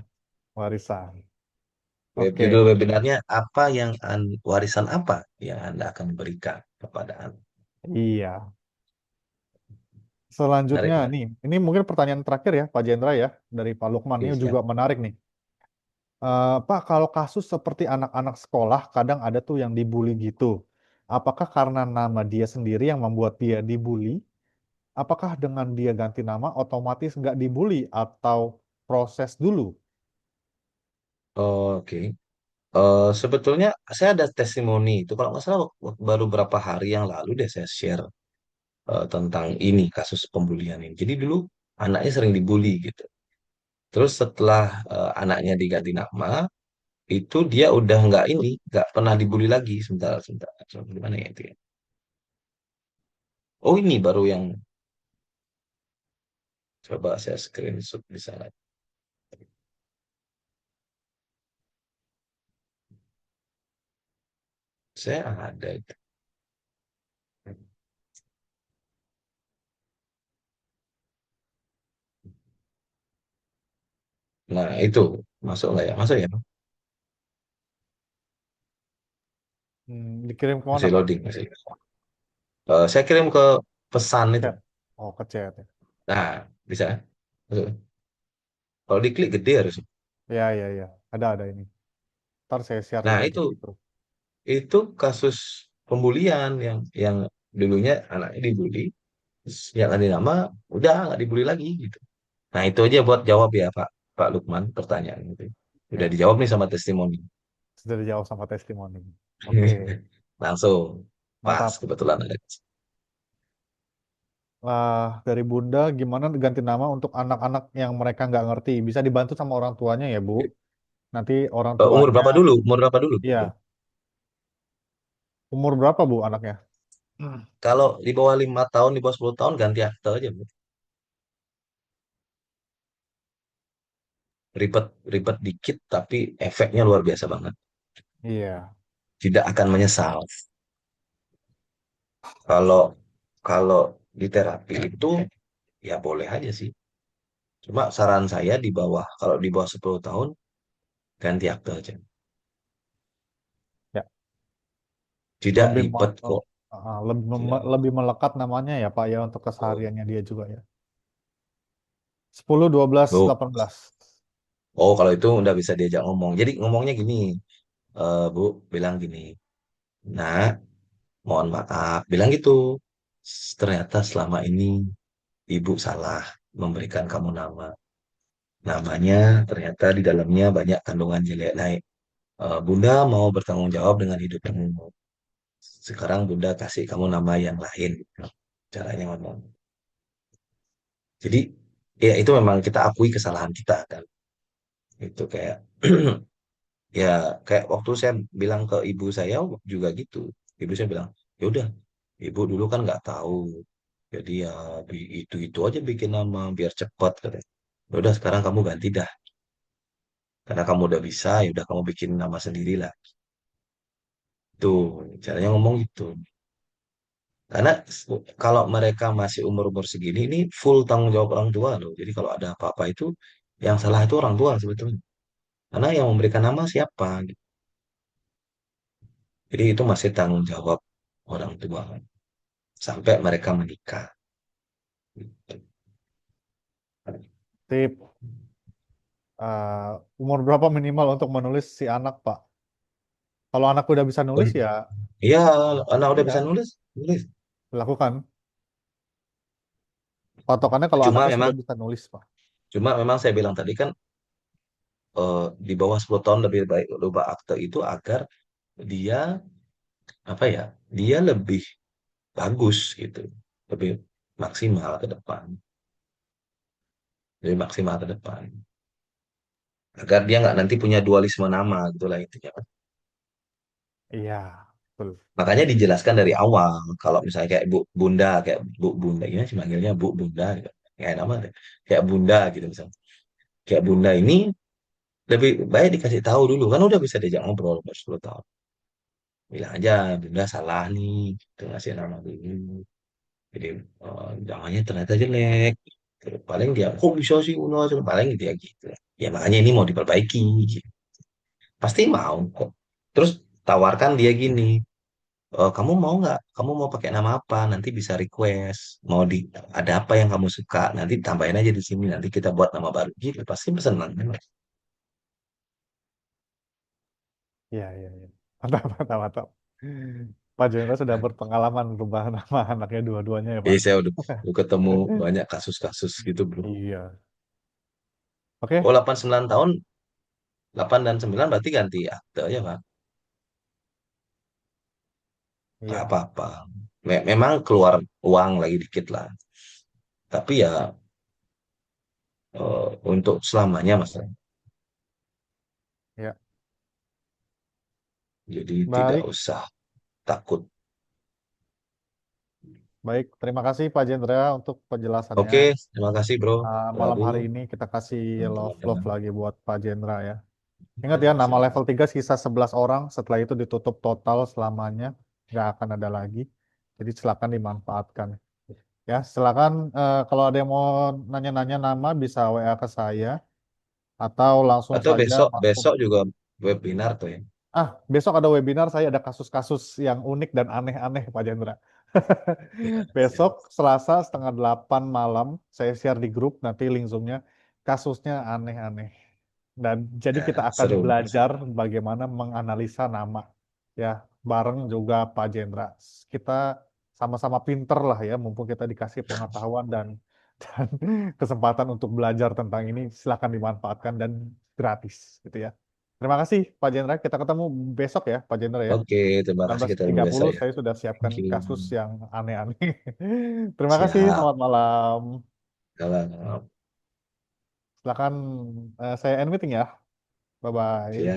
warisan. Judul Oke, webinarnya apa yang warisan apa yang Anda akan berikan kepada anak. iya. Menarik Selanjutnya kan? nih, ini mungkin pertanyaan terakhir ya, Pak Jendra ya, dari Pak Lukman. Ini Iya. juga menarik nih. Pak, kalau kasus seperti anak-anak sekolah, kadang ada tuh yang dibully gitu. Apakah karena nama dia sendiri yang membuat dia dibully? Apakah dengan dia ganti nama otomatis nggak dibully atau proses dulu? Oke. Sebetulnya saya ada testimoni itu kalau nggak salah baru berapa hari yang lalu deh saya share tentang ini kasus pembulian ini. Jadi dulu anaknya sering dibully gitu. Terus setelah anaknya diganti nama, itu dia udah nggak pernah dibully lagi. Sebentar, sebentar. Gimana ya itu ya? Oh ini baru yang coba saya screenshot di sana. Saya ada itu. Nah itu masuk nggak ya? Masuk ya? Dikirim ke mana, Masih Pak? loading masih. Saya kirim ke pesan itu. Chat. Oh, ke chat ya. Nah bisa. Masuk. Kalau diklik gede harus. Ya, ya, ya. Ada ini. Ntar saya share Nah juga di itu situ. itu kasus pembulian yang dulunya anaknya dibully, terus yang ada nama udah nggak dibully lagi gitu. Nah itu aja buat jawab ya Pak Pak Lukman pertanyaan itu. Udah Ya, dijawab nih sama testimoni. sudah dijawab sama testimoni. Oke, Langsung pas mantap. kebetulan ada. Dari Bunda, gimana ganti nama untuk anak-anak yang mereka nggak ngerti? Bisa dibantu sama orang tuanya ya, Bu. Nanti orang Umur tuanya, berapa dulu? Umur berapa dulu? iya. Umur berapa, Bu, anaknya? Hmm. Kalau di bawah 5 tahun, di bawah 10 tahun ganti akte aja. Bu. Ribet, ribet dikit tapi efeknya luar biasa banget. Iya, Tidak akan menyesal. Kalau kalau di terapi itu ya boleh aja sih. Cuma saran saya di bawah, kalau di bawah 10 tahun ganti akte aja. ya. Tidak Lebih ribet kok. lebih, Tidak. lebih melekat namanya ya, Pak, ya, untuk Oh, kesehariannya dia juga ya. 10, 12, oh, 18. oh, kalau itu udah bisa diajak ngomong. Jadi ngomongnya gini, Bu, bilang gini. Nah, mohon maaf, bilang gitu. Ternyata selama ini ibu salah memberikan kamu nama. Namanya ternyata di dalamnya banyak kandungan jelek lain. Bunda mau bertanggung jawab dengan hidupmu. Sekarang Bunda kasih kamu nama yang lain. Caranya ngomong. Jadi ya itu memang kita akui kesalahan kita kan. Itu kayak ya kayak waktu saya bilang ke ibu saya juga gitu. Ibu saya bilang, ya udah, ibu dulu kan nggak tahu. Jadi ya itu aja bikin nama biar cepat katanya. Ya udah sekarang kamu ganti dah. Karena kamu udah bisa, ya udah kamu bikin nama sendiri lah. Tuh, caranya ngomong gitu. Karena kalau mereka masih umur-umur segini, ini full tanggung jawab orang tua loh. Jadi kalau ada apa-apa itu, yang salah itu orang tua sebetulnya. Karena yang memberikan nama siapa? Gitu. Jadi itu masih tanggung jawab orang tua. Sampai mereka menikah. Gitu. Tip, umur berapa minimal untuk menulis si anak, Pak? Kalau anak udah bisa Oh, nulis ya, iya, anak udah bisa iya, nulis, nulis. lakukan. Patokannya kalau Cuma anaknya memang, sudah bisa nulis, Pak. cuma memang saya bilang tadi kan di bawah 10 tahun lebih baik lupa akte itu agar dia apa ya? Dia lebih bagus gitu, lebih maksimal ke depan, lebih maksimal ke depan. Agar dia nggak nanti punya dualisme nama gitu lah intinya. Iya. betul. Makanya dijelaskan dari awal. Kalau misalnya kayak Bu Bunda, kayak Bu Bunda ini sih manggilnya Bu Bunda gitu. Kayak nama deh. Kayak Bunda gitu misalnya. Kayak Bunda ini lebih baik dikasih tahu dulu kan udah bisa diajak ngobrol pas 10 tahun. Bilang aja Bunda salah nih, gitu, ngasih nama dulu. Jadi jangannya ternyata jelek. Gitu. Paling dia kok bisa sih Uno paling dia gitu. Ya makanya ini mau diperbaiki. Gitu. Pasti mau kok. Terus tawarkan dia gini. Kamu mau nggak? Kamu mau pakai nama apa? Nanti bisa request. Mau di ada apa yang kamu suka? Nanti tambahin aja di sini. Nanti kita buat nama baru. Gitu. Pasti senang. Kan? Iya, iya, iya. Mantap, mantap, mantap. Pak Jendra sudah berpengalaman rubah nama anaknya dua-duanya ya, Jadi Pak. saya udah ketemu banyak kasus-kasus gitu, bro. Iya. Oh, Oke, 89 tahun, 8 dan 9 berarti ganti akte ya, Pak. Nggak iya, apa-apa. Memang keluar uang lagi dikit lah. Tapi ya untuk selamanya, Mas. iya. Jadi tidak Baik, usah takut. baik. Terima kasih Pak Jendra untuk penjelasannya. Oke, terima kasih, Bro. Malam Prabu. hari ini kita kasih love Teman-teman. lagi buat Pak Jendra ya. Ingat ya, nama level 3 sisa 11 orang. Setelah itu ditutup total selamanya. Nggak akan ada lagi. Jadi silakan dimanfaatkan. Ya, silakan kalau ada yang mau nanya-nanya nama bisa WA ke saya atau langsung Atau saja besok masuk. besok juga webinar tuh ya. Besok ada webinar saya ada kasus-kasus yang unik dan aneh-aneh Pak Jendra. Ya, Besok Selasa setengah 8 malam saya share di grup nanti link Zoom-nya kasusnya aneh-aneh. Dan jadi kita akan seru. belajar bagaimana menganalisa nama ya bareng juga Pak Jendra. Kita sama-sama pinter lah ya mumpung kita dikasih pengetahuan dan kesempatan untuk belajar tentang ini silakan dimanfaatkan dan gratis gitu ya. Terima kasih Pak Jendra. Kita ketemu besok ya Pak Jendra ya. Oke, terima kasih kita tiga besok puluh ya. saya sudah siapkan Thank you. kasus yang aneh-aneh. Terima kasih, Siap. selamat malam. Kalau Silakan saya end meeting ya. Bye-bye. siap.